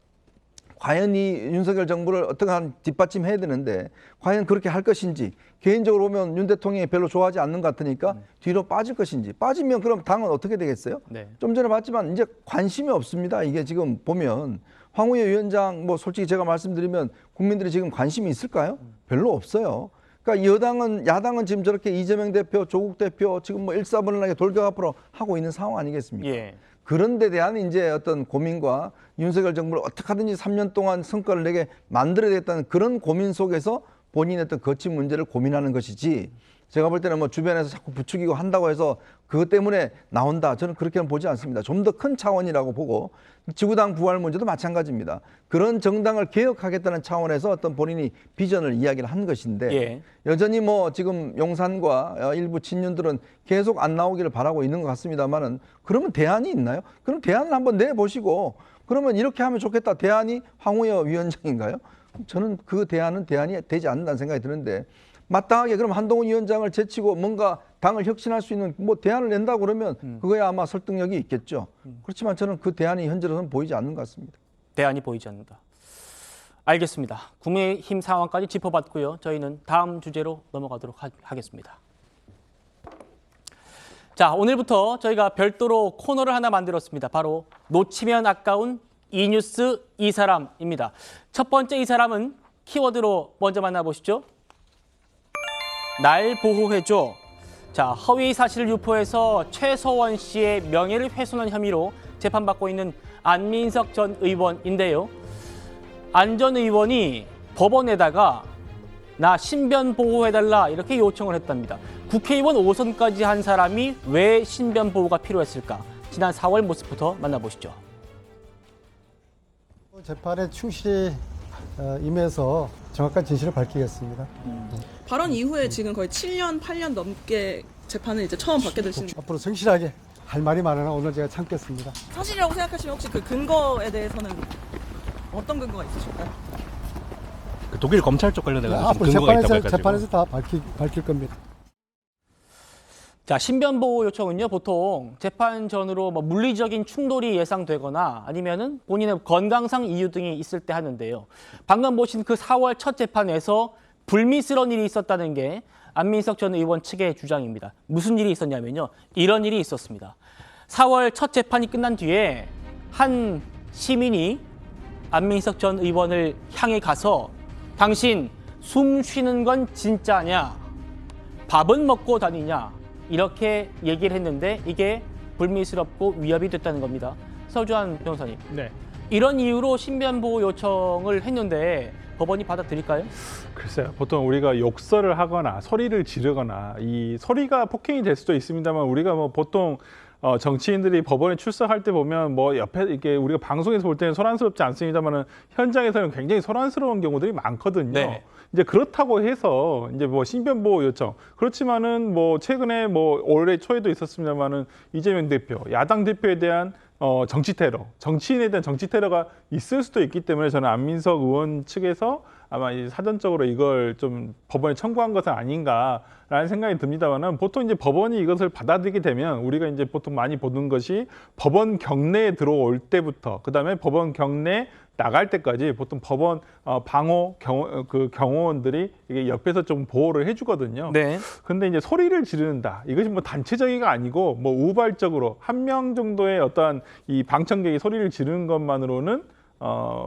과연 이 윤석열 정부를 어떻게 뒷받침해야 되는데 과연 그렇게 할 것인지 개인적으로 보면 윤 대통령이 별로 좋아하지 않는 것 같으니까 뒤로 빠질 것인지 빠지면 그럼 당은 어떻게 되겠어요? 네. 좀 전에 봤지만 이제 관심이 없습니다. 이게 지금 보면 황우여 위원장 뭐 솔직히 제가 말씀드리면 국민들이 지금 관심이 있을까요? 별로 없어요. 그러니까 야당은 지금 저렇게 이재명 대표, 조국 대표 지금 뭐 일사불란하게 돌격 앞으로 하고 있는 상황 아니겠습니까? 그런 데 대한 이제 어떤 고민과 윤석열 정부를 어떻게 하든지 3년 동안 성과를 내게 만들어야겠다는 그런 고민 속에서 본인의 어떤 거친 문제를 고민하는 것이지 제가 볼 때는 뭐 주변에서 자꾸 부추기고 한다고 해서 그것 때문에 나온다. 저는 그렇게는 보지 않습니다. 좀 더 큰 차원이라고 보고 지구당 부활 문제도 마찬가지입니다. 그런 정당을 개혁하겠다는 차원에서 어떤 본인이 비전을 이야기를 한 것인데 여전히 뭐 지금 용산과 일부 친윤들은 계속 안 나오기를 바라고 있는 것 같습니다만은 그러면 대안이 있나요? 그럼 대안을 한번 내보시고 그러면 이렇게 하면 좋겠다. 대안이 황우여 위원장인가요? 저는 그 대안이 되지 않는다는 생각이 드는데 마땅하게 그럼 한동훈 위원장을 제치고 뭔가 당을 혁신할 수 있는 뭐 대안을 낸다고 그러면 그거야 아마 설득력이 있겠죠. 그렇지만 저는 그 대안이 현재로서는 보이지 않는 것 같습니다. 대안이 보이지 않는다. 알겠습니다. 국민의힘 상황까지 짚어봤고요. 저희는 다음 주제로 넘어가도록 하겠습니다. 자, 오늘부터 저희가 별도로 코너를 하나 만들었습니다. 바로 놓치면 아까운 이 뉴스 이 사람입니다. 첫 번째 이 사람은 키워드로 먼저 만나보시죠. 날 보호해줘. 자, 허위 사실 유포해서 최서원 씨의 명예를 훼손한 혐의로 재판받고 있는 안민석 전 의원인데요. 안 전 의원이 법원에다가 나 신변 보호해달라 이렇게 요청을 했답니다. 국회의원 5선까지 한 사람이 왜 신변 보호가 필요했을까? 지난 4월 모습부터 만나보시죠. 재판에 충실히 임해서 정확한 진실을 밝히겠습니다. 발언 이후에 지금 거의 7년, 8년 넘게 재판을 이제 처음 받게 되신. 앞으로 성실하게 할 말이 많으나 오늘 제가 참겠습니다. 사실이라고 생각하시면 혹시 그 근거에 대해서는 어떤 근거가 있으실까요? 그 독일 검찰 쪽 관련해서 앞으로 근거가 있다고 해가지고. 재판에서 다 밝힐 겁니다. 자, 신변보호 요청은요, 보통 재판 전으로 뭐 물리적인 충돌이 예상되거나 아니면은 본인의 건강상 이유 등이 있을 때 하는데요. 방금 보신 그 4월 첫 재판에서 불미스러운 일이 있었다는 게 안민석 전 의원 측의 주장입니다. 무슨 일이 있었냐면요, 이런 일이 있었습니다. 4월 첫 재판이 끝난 뒤에 한 시민이 안민석 전 의원을 향해 가서 당신 숨 쉬는 건 진짜냐? 밥은 먹고 다니냐? 이렇게 얘기를 했는데 이게 불미스럽고 위협이 됐다는 겁니다. 서주환 변호사님. 네. 이런 이유로 신변보호 요청을 했는데 법원이 받아들일까요? 글쎄요. 보통 우리가 욕설을 하거나 소리를 지르거나 이 소리가 폭행이 될 수도 있습니다만 우리가 뭐 보통 정치인들이 법원에 출석할 때 보면 뭐 옆에 이렇게 우리가 방송에서 볼 때는 소란스럽지 않습니다만은 현장에서는 굉장히 소란스러운 경우들이 많거든요. 네. 이제 그렇다고 해서 이제 뭐 신변보호 요청 그렇지만은 뭐 최근에 뭐 올해 초에도 있었습니다만은 이재명 대표 야당 대표에 대한 정치 테러, 정치인에 대한 정치 테러가 있을 수도 있기 때문에 저는 안민석 의원 측에서 아마 사전적으로 이걸 좀 법원에 청구한 것은 아닌가라는 생각이 듭니다만은 보통 이제 법원이 이것을 받아들이게 되면 우리가 이제 보통 많이 보는 것이 법원 경내에 들어올 때부터 그다음에 법원 경내 나갈 때까지 보통 법원 방호 경호원들이 이게 옆에서 좀 보호를 해주거든요. 네. 근데 이제 소리를 지르는다. 이것이 뭐 단체적이가 아니고 뭐 우발적으로 한 명 정도의 어떠한 이 방청객이 소리를 지르는 것만으로는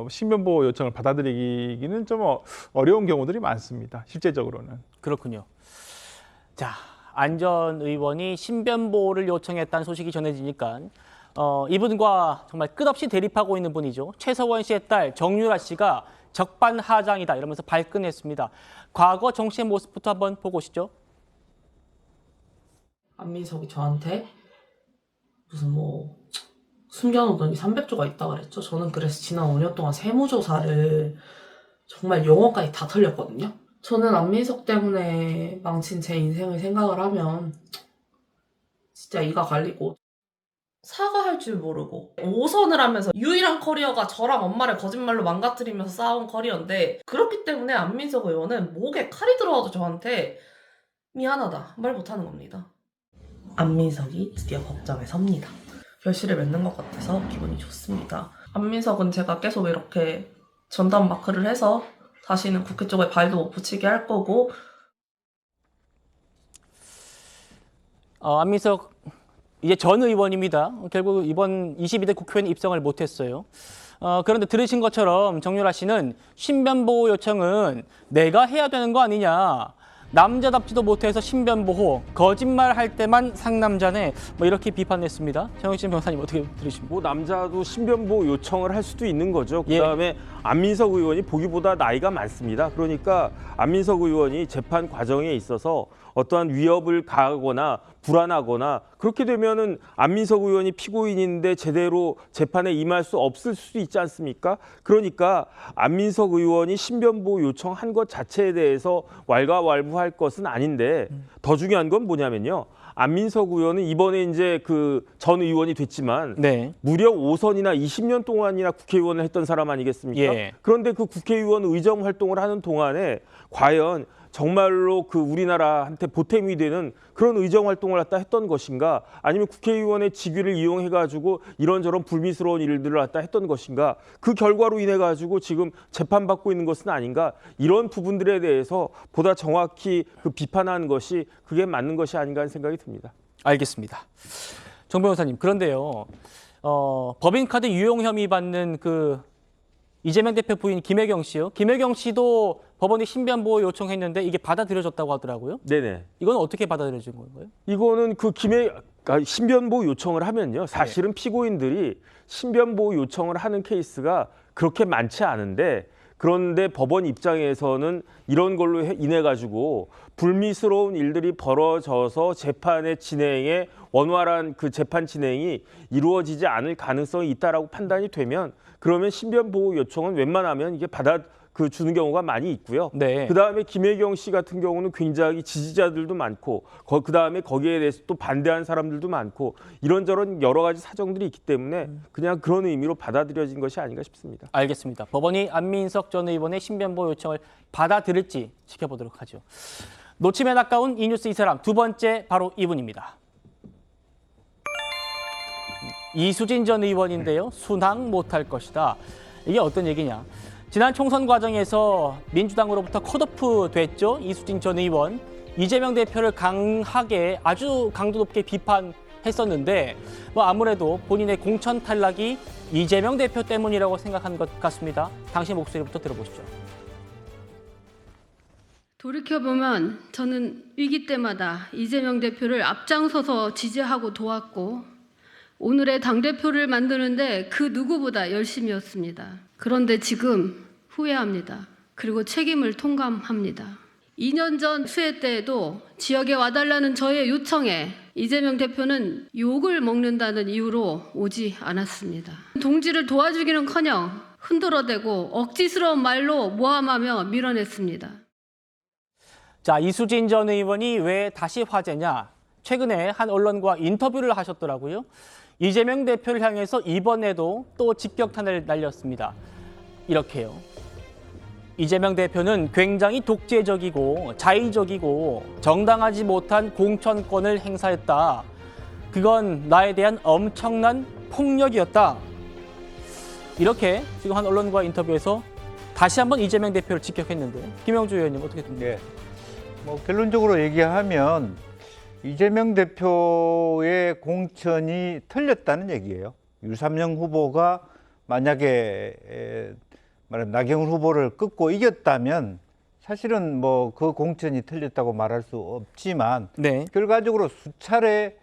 신변보호 요청을 받아들이기는 좀 어려운 경우들이 많습니다. 실제적으로는. 그렇군요. 자, 안 전 의원이 신변보호를 요청했다는 소식이 전해지니까 이분과 정말 끝없이 대립하고 있는 분이죠. 최서원 씨의 딸 정유라 씨가 적반하장이다 이러면서 발끈했습니다. 과거 정 씨의 모습부터 한번 보고 오시죠. 안민석이 저한테 무슨 뭐 숨겨놓은 돈이 300조가 있다 그랬죠. 저는 그래서 지난 5년 동안 세무조사를 정말 영어까지 다 털렸거든요. 저는 안민석 때문에 망친 제 인생을 생각을 하면 진짜 이가 갈리고 사과할 줄 모르고 5선을 하면서 유일한 커리어가 저랑 엄마를 거짓말로 망가뜨리면서 쌓아온 커리어인데 그렇기 때문에 안민석 의원은 목에 칼이 들어와도 저한테 미안하다 말 못하는 겁니다. 안민석이 드디어 법정에 섭니다. 결실을 맺는 것 같아서 기분이 좋습니다. 안민석은 제가 계속 이렇게 전담 마크를 해서 다시는 국회 쪽에 발도 못 붙이게 할 거고 안민석 이제 전 의원입니다. 결국 이번 22대 국회의원 입성을 못했어요. 그런데 들으신 것처럼 정유라 씨는 신변보호 요청은 내가 해야 되는 거 아니냐. 남자답지도 못해서 신변보호, 거짓말할 때만 상남자네. 뭐 이렇게 비판했습니다. 정영진 변호사님 어떻게 들으십니까? 뭐 남자도 신변보호 요청을 할 수도 있는 거죠. 그다음에 안민석 의원이 보기보다 나이가 많습니다. 그러니까 안민석 의원이 재판 과정에 있어서 어떠한 위협을 가하거나 불안하거나 그렇게 되면은 안민석 의원이 피고인인데 제대로 재판에 임할 수 없을 수도 있지 않습니까? 그러니까 안민석 의원이 신변보호 요청한 것 자체에 대해서 왈가왈부할 것은 아닌데 더 중요한 건 뭐냐면요. 안민석 의원은 이번에 이제 그 전 의원이 됐지만 무려 5선이나 20년 동안이나 국회의원을 했던 사람 아니겠습니까? 예. 그런데 그 국회의원 의정 활동을 하는 동안에 과연 정말로 그 우리나라한테 보탬이 되는 그런 의정 활동을 갖다 했던 것인가, 아니면 국회의원의 직위를 이용해 가지고 이런저런 불미스러운 일들을 갖다 했던 것인가, 그 결과로 인해 가지고 지금 재판받고 있는 것은 아닌가, 이런 부분들에 대해서 보다 정확히 그 비판하는 것이 그게 맞는 것이 아닌가 하는 생각이 듭니다. 알겠습니다. 정 변호사님, 그런데요, 법인카드 유용 혐의 받는 그 이재명 대표 부인 김혜경 씨요. 김혜경 씨도 법원에 신변보호 요청했는데 이게 받아들여졌다고 하더라고요. 네네. 이건 어떻게 받아들여진 건가요? 이거는 그 신변보호 요청을 하면요, 사실은 피고인들이 신변보호 요청을 하는 케이스가 그렇게 많지 않은데, 그런데 법원 입장에서는 이런 걸로 인해 가지고 불미스러운 일들이 벌어져서 재판의 진행에 원활한 그 재판 진행이 이루어지지 않을 가능성이 있다라고 판단이 되면, 그러면 신변보호 요청은 웬만하면 이게 주는 경우가 많이 있고요. 그다음에 김혜경 씨 같은 경우는 굉장히 지지자들도 많고, 그다음에 거기에 대해서 또 반대하는 사람들도 많고, 이런저런 여러 가지 사정들이 있기 때문에 그냥 그런 의미로 받아들여진 것이 아닌가 싶습니다. 알겠습니다. 법원이 안민석 전 의원의 신변보호 요청을 받아들일지 지켜보도록 하죠. 놓치면 아까운 이 뉴스 이 사람, 두 번째 바로 이분입니다. 이수진 전 의원인데요. 순항 못할 것이다. 이게 어떤 얘기냐. 지난 총선 과정에서 민주당으로부터 컷오프 됐죠. 이수진 전 의원. 이재명 대표를 강하게, 아주 강도 높게 비판했었는데 아무래도 본인의 공천 탈락이 이재명 대표 때문이라고 생각한 것 같습니다. 당시 목소리부터 들어보시죠. 돌이켜보면 저는 위기 때마다 이재명 대표를 앞장서서 지지하고 도왔고, 오늘의 당대표를 만드는데 그 누구보다 열심이었습니다. 그런데 지금 후회합니다. 그리고 책임을 통감합니다. 2년 전 수해 때에도 지역에 와달라는 저의 요청에 이재명 대표는 욕을 먹는다는 이유로 오지 않았습니다. 동지를 도와주기는커녕 흔들어대고 억지스러운 말로 모함하며 밀어냈습니다. 자, 이수진 전 의원이 왜 다시 화제냐? 최근에 한 언론과 인터뷰를 하셨더라고요. 이재명 대표를 향해서 이번에도 또 직격탄을 날렸습니다. 이렇게요. 이재명 대표는 굉장히 독재적이고 자의적이고 정당하지 못한 공천권을 행사했다. 그건 나에 대한 엄청난 폭력이었다. 이렇게 지금 한 언론과 인터뷰에서 다시 한번 이재명 대표를 직격했는데, 김영주 의원님 어떻게 됩니까? 결론적으로 얘기하면 이재명 대표의 공천이 틀렸다는 얘기예요. 유삼영 후보가 만약에 나경원 후보를 꺾고 이겼다면 사실은 그 공천이 틀렸다고 말할 수 없지만, 결과적으로 수차례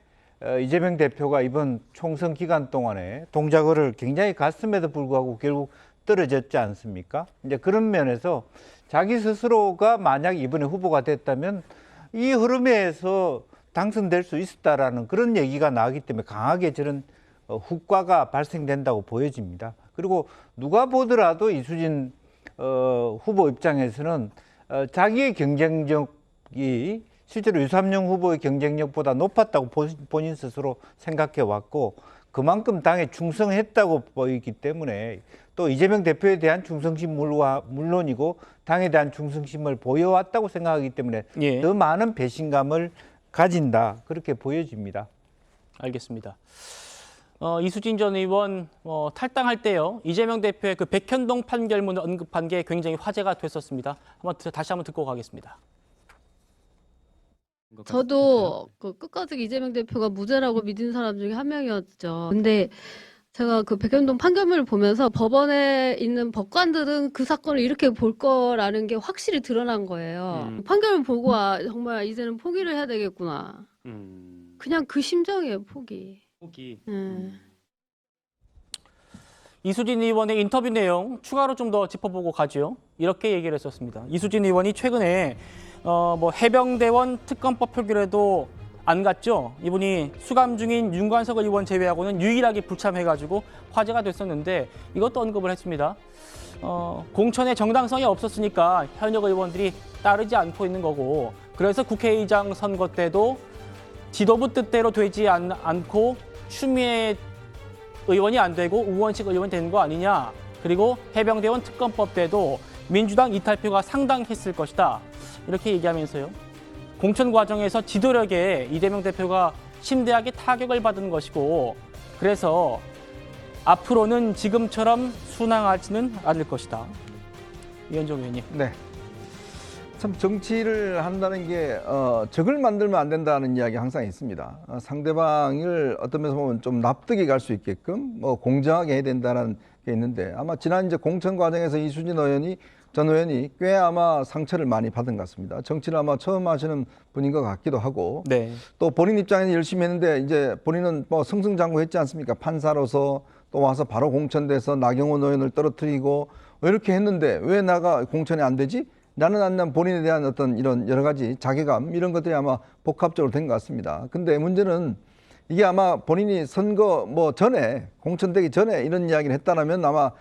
이재명 대표가 이번 총선 기간 동안에 동작을 굉장히 갔음에도 불구하고 결국 떨어졌지 않습니까? 이제 그런 면에서 자기 스스로가 만약 이번에 후보가 됐다면 이 흐름에서 당선될 수 있었다라는 그런 얘기가 나오기 때문에 강하게 저런 후과가 발생된다고 보여집니다. 그리고 누가 보더라도 이수진 후보 입장에서는 자기의 경쟁력이 실제로 유삼영 후보의 경쟁력보다 높았다고 본인 스스로 생각해 왔고, 그만큼 당에 충성했다고 보이기 때문에 또 이재명 대표에 대한 충성심은 물론이고 당에 대한 충성심을 보여왔다고 생각하기 때문에 더 많은 배신감을 가진다, 그렇게 보여집니다. 알겠습니다. 이수진 전 의원 탈당할 때요, 이재명 대표의 그 백현동 판결문을 언급한 게 굉장히 화제가 됐었습니다. 다시 한번 듣고 가겠습니다. 저도 끝까지 이재명 대표가 무죄라고 믿은 사람 중에 한 명이었죠. 근데 제가 그 백현동 판결문을 보면서 법원에 있는 법관들은 그 사건을 이렇게 볼 거라는 게 확실히 드러난 거예요. 판결을 보고 정말 이제는 포기를 해야 되겠구나. 그냥 그 심정이에요, 포기. 이수진 의원의 인터뷰 내용 추가로 좀 더 짚어보고 가죠. 이렇게 얘기를 했었습니다. 이수진 의원이 최근에 해병대원 특검법 표결에도 안 갔죠. 이분이 수감 중인 윤관석 의원 제외하고는 유일하게 불참해가지고 화제가 됐었는데, 이것도 언급을 했습니다. 공천의 정당성이 없었으니까 현역 의원들이 따르지 않고 있는 거고, 그래서 국회의장 선거 때도 지도부 뜻대로 되지 않고 추미애 의원이 안 되고 우원식 의원이 되는 거 아니냐. 그리고 해병대원 특검법 때도 민주당 이탈표가 상당했을 것이다. 이렇게 얘기하면서요. 공천 과정에서 지도력에 이재명 대표가 심대하게 타격을 받은 것이고 그래서 앞으로는 지금처럼 순항하지는 않을 것이다. 이현정 의원님. 네. 참 정치를 한다는 게 적을 만들면 안 된다는 이야기 항상 있습니다. 상대방을 어떤 면에서 보면 좀 납득이 갈 수 있게끔 공정하게 해야 된다는 게 있는데 아마 지난 이제 공천 과정에서 이수진 전 의원이 꽤 아마 상처를 많이 받은 것 같습니다. 정치를 아마 처음 하시는 분인 것 같기도 하고 네. 또 본인 입장에서 열심히 했는데 이제 본인은 뭐 승승장구했지 않습니까? 판사로서 또 와서 바로 공천돼서 나경원 의원을 떨어뜨리고 이렇게 했는데 왜 나가 공천이 안 되지? 나는 본인에 대한 어떤 이런 여러 가지 자괴감 이런 것들이 아마 복합적으로 된 것 같습니다. 근데 문제는 이게 아마 본인이 선거 전에 공천되기 전에 이런 이야기를 했다라면 아마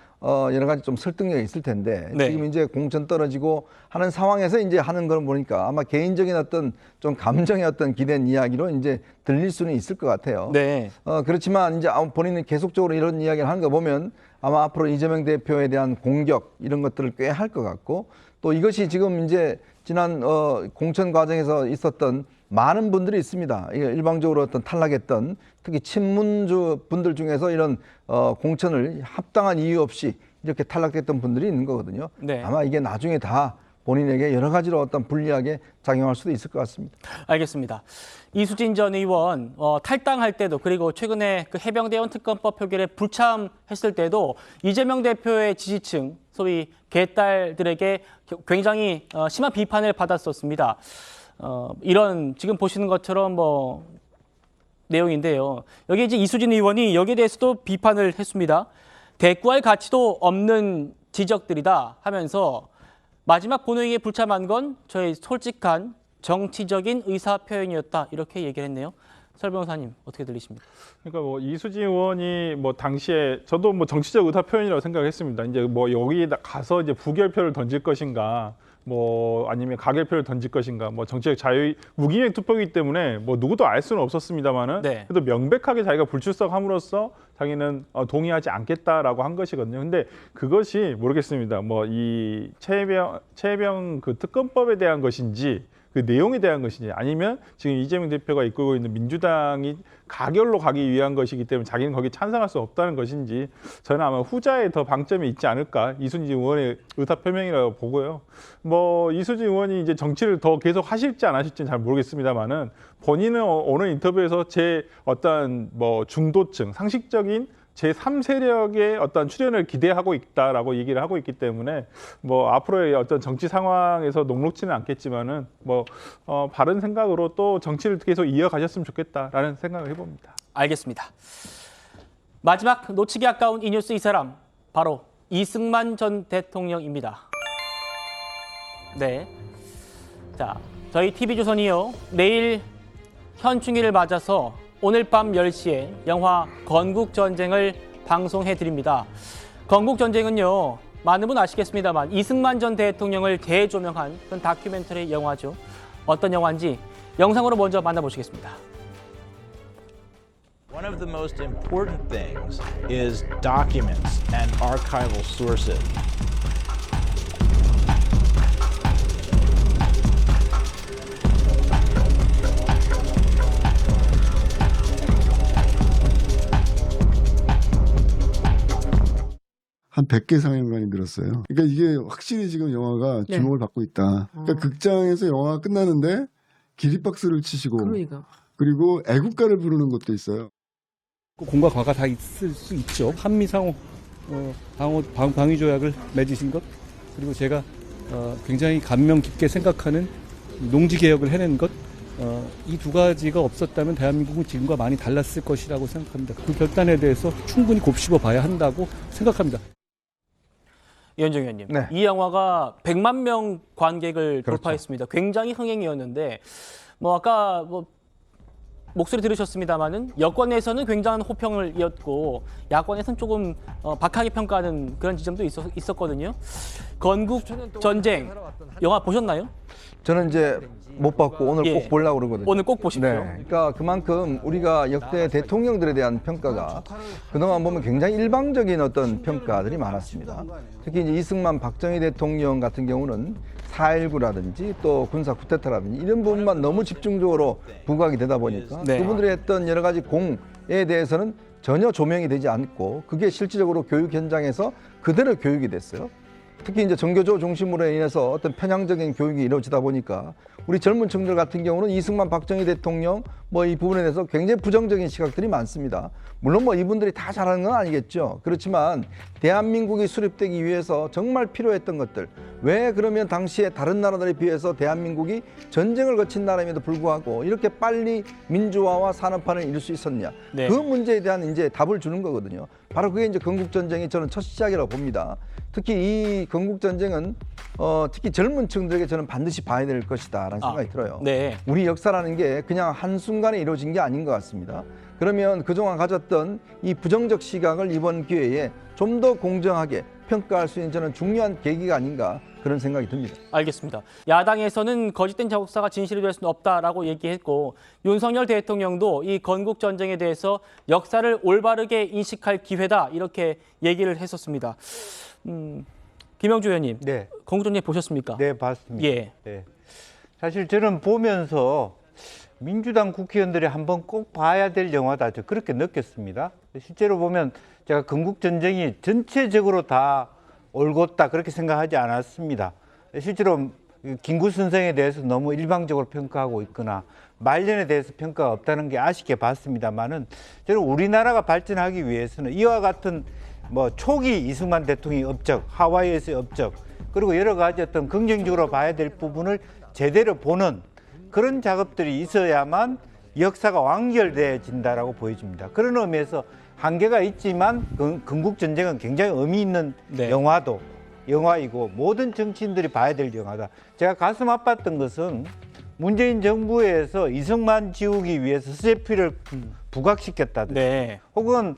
여러 가지 좀 설득력이 있을 텐데 네. 지금 이제 공천 떨어지고 하는 상황에서 이제 하는 걸 보니까 아마 개인적인 어떤 좀 감정의 어떤 기댄 이야기로 이제 들릴 수는 있을 것 같아요. 네. 그렇지만 이제 본인이 계속적으로 이런 이야기를 하는 거 보면 아마 앞으로 이재명 대표에 대한 공격 이런 것들을 꽤 할 것 같고 또 이것이 지금 이제 지난 공천 과정에서 있었던 많은 분들이 있습니다. 일방적으로 어떤 탈락했던 특히 친문주 분들 중에서 이런 공천을 합당한 이유 없이 이렇게 탈락했던 분들이 있는 거거든요. 네. 아마 이게 나중에 다 본인에게 여러 가지로 어떤 불리하게 작용할 수도 있을 것 같습니다. 알겠습니다. 이수진 전 의원 탈당할 때도 그리고 최근에 그 해병대원 특검법 표결에 불참했을 때도 이재명 대표의 지지층 소위 개딸들에게 굉장히 심한 비판을 받았었습니다. 이런 지금 보시는 것처럼 내용인데요. 여기 이제 이수진 의원이 여기에 대해서도 비판을 했습니다. 대꾸할 가치도 없는 지적들이다 하면서 마지막 본회의에 불참한 건 저의 솔직한 정치적인 의사 표현이었다 이렇게 얘기를 했네요. 설 변호사님 어떻게 들리십니까? 그러니까 이수진 의원이 당시에 저도 정치적 의사 표현이라고 생각했습니다. 이제 여기 가서 이제 부결표를 던질 것인가, 아니면 가결표를 던질 것인가, 정치적 자유 무기명 투표이기 때문에 누구도 알 수는 없었습니다만은 네. 그래도 명백하게 자기가 불출석함으로써 자기는 동의하지 않겠다라고 한 것이거든요. 근데 그것이 모르겠습니다. 이 최혜병 그 특검법에 대한 것인지 그 내용에 대한 것이지 아니면 지금 이재명 대표가 이끌고 있는 민주당이 가결로 가기 위한 것이기 때문에 자기는 거기에 찬성할 수 없다는 것인지 저는 아마 후자에 더 방점이 있지 않을까 이수진 의원의 의사표명이라고 보고요. 이수진 의원이 이제 정치를 더 계속 하실지 안 하실지는 잘 모르겠습니다만은 본인은 어느 인터뷰에서 제 어떤 중도층 상식적인 제3세력의 어떤 출연을 기대하고 있다라고 얘기를 하고 있기 때문에 앞으로의 어떤 정치 상황에서 녹록지는 않겠지만은 바른 생각으로 또 정치를 계속 이어가셨으면 좋겠다라는 생각을 해봅니다. 알겠습니다. 마지막 놓치기 아까운 이 뉴스 이 사람 바로 이승만 전 대통령입니다. 네. 자, 저희 TV조선이요. 내일 현충일을 맞아서 오늘 밤 10시에 영화 건국전쟁을 방송해드립니다. 건국전쟁은요, 많은 분 아시겠습니다만 이승만 전 대통령을 재조명한 그런 다큐멘터리 영화죠. 어떤 영화인지 영상으로 먼저 만나보시겠습니다. One of the most important things is documents and archival sources. 한 100개 상영관이 늘었어요. 그러니까 이게 확실히 지금 영화가 주목을 받고 있다. 그러니까 극장에서 영화가 끝나는데 기립박수를 치시고 그리고 애국가를 부르는 것도 있어요. 공과 과가 다 있을 수 있죠. 한미 상호 방위 조약을 맺으신 것, 그리고 제가 굉장히 감명 깊게 생각하는 농지 개혁을 해낸 것, 이 두 가지가 없었다면 대한민국은 지금과 많이 달랐을 것이라고 생각합니다. 그 결단에 대해서 충분히 곱씹어 봐야 한다고 생각합니다. 이현정 의원님, 이 영화가 100만 명 관객을 돌파했습니다. 굉장히 흥행이었는데 아까 목소리 들으셨습니다마는 여권에서는 굉장한 호평을 이었고 야권에서는 조금 박하게 평가하는 그런 지점도 있었거든요. 건국 전쟁 영화 보셨나요? 저는 이제 못 봤고 오늘 예. 꼭 보려고 그러거든요. 오늘 꼭 보십시오. 네. 그러니까 그만큼 우리가 역대 대통령들에 대한 평가가 그동안 보면 굉장히 일방적인 어떤 평가들이 많았습니다. 특히 이제 이승만, 박정희 대통령 같은 경우는 4.19라든지 또 군사 쿠데타라든지 이런 부분만 너무 집중적으로 부각이 되다 보니까 네. 그분들이 했던 여러 가지 공에 대해서는 전혀 조명이 되지 않고 그게 실질적으로 교육 현장에서 그대로 교육이 됐어요. 특히 이제 정교조 중심으로 인해서 어떤 편향적인 교육이 이루어지다 보니까 우리 젊은 층들 같은 경우는 이승만, 박정희 대통령 뭐 이 부분에 대해서 굉장히 부정적인 시각들이 많습니다. 물론 뭐 이분들이 다 잘하는 건 아니겠죠. 그렇지만 대한민국이 수립되기 위해서 정말 필요했던 것들, 왜 그러면 당시에 다른 나라들에 비해서 대한민국이 전쟁을 거친 나라임에도 불구하고 이렇게 빨리 민주화와 산업화를 이룰 수 있었냐. 네. 그 문제에 대한 이제 답을 주는 거거든요. 바로 그게 이제 건국전쟁이 저는 첫 시작이라고 봅니다. 특히 이 건국전쟁은 특히 젊은 층들에게 저는 반드시 봐야 될 것이다라는 생각이 들어요. 네. 우리 역사라는 게 그냥 한순간에 이루어진 게 아닌 것 같습니다. 그러면 그동안 가졌던 이 부정적 시각을 이번 기회에 좀 더 공정하게 평가할 수 있는 저는 중요한 계기가 아닌가 그런 생각이 듭니다. 알겠습니다. 야당에서는 거짓된 역사가 진실이 될 수는 없다라고 얘기했고 윤석열 대통령도 이 건국전쟁에 대해서 역사를 올바르게 인식할 기회다 이렇게 얘기를 했었습니다. 김영주 의원님, 네. 건국전쟁 보셨습니까? 네, 봤습니다. 예. 네. 사실 저는 보면서 민주당 국회의원들이 한번 꼭 봐야 될 영화다. 저 그렇게 느꼈습니다. 실제로 보면 제가 건국전쟁이 전체적으로 다 옳았다 그렇게 생각하지 않았습니다. 실제로 김구 선생에 대해서 너무 일방적으로 평가하고 있거나 말년에 대해서 평가가 없다는 게 아쉽게 봤습니다만은 저는 우리나라가 발전하기 위해서는 이와 같은 뭐 초기 이승만 대통령의 업적, 하와이에서의 업적, 그리고 여러 가지 어떤 긍정적으로 봐야 될 부분을 제대로 보는 그런 작업들이 있어야만 역사가 완결되어진다라고 보여집니다. 그런 의미에서 한계가 있지만 건국전쟁은 굉장히 의미 있는 영화이고 모든 정치인들이 봐야 될 영화다. 제가 가슴 아팠던 것은 문재인 정부에서 이승만 지우기 위해서 수재피를 부각시켰다든지 네. 혹은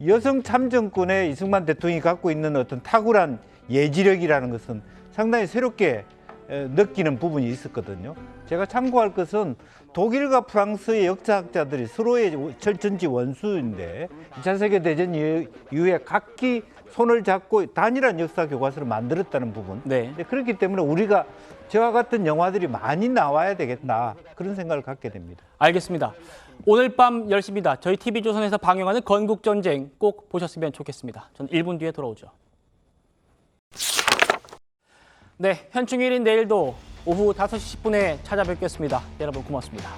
여성 참정권에 이승만 대통령이 갖고 있는 어떤 탁월한 예지력이라는 것은 상당히 새롭게 느끼는 부분이 있었거든요. 제가 참고할 것은 독일과 프랑스의 역사학자들이 서로의 철천지 원수인데 2차 세계대전 이후에 각기 손을 잡고 단일한 역사 교과서를 만들었다는 부분. 네. 그렇기 때문에 우리가 저와 같은 영화들이 많이 나와야 되겠다 그런 생각을 갖게 됩니다. 알겠습니다. 오늘 밤 10시입니다. 저희 TV조선에서 방영하는 건국전쟁 꼭 보셨으면 좋겠습니다. 저는 1분 뒤에 돌아오죠. 네, 현충일인 내일도 오후 5시 10분에 찾아뵙겠습니다. 여러분 고맙습니다.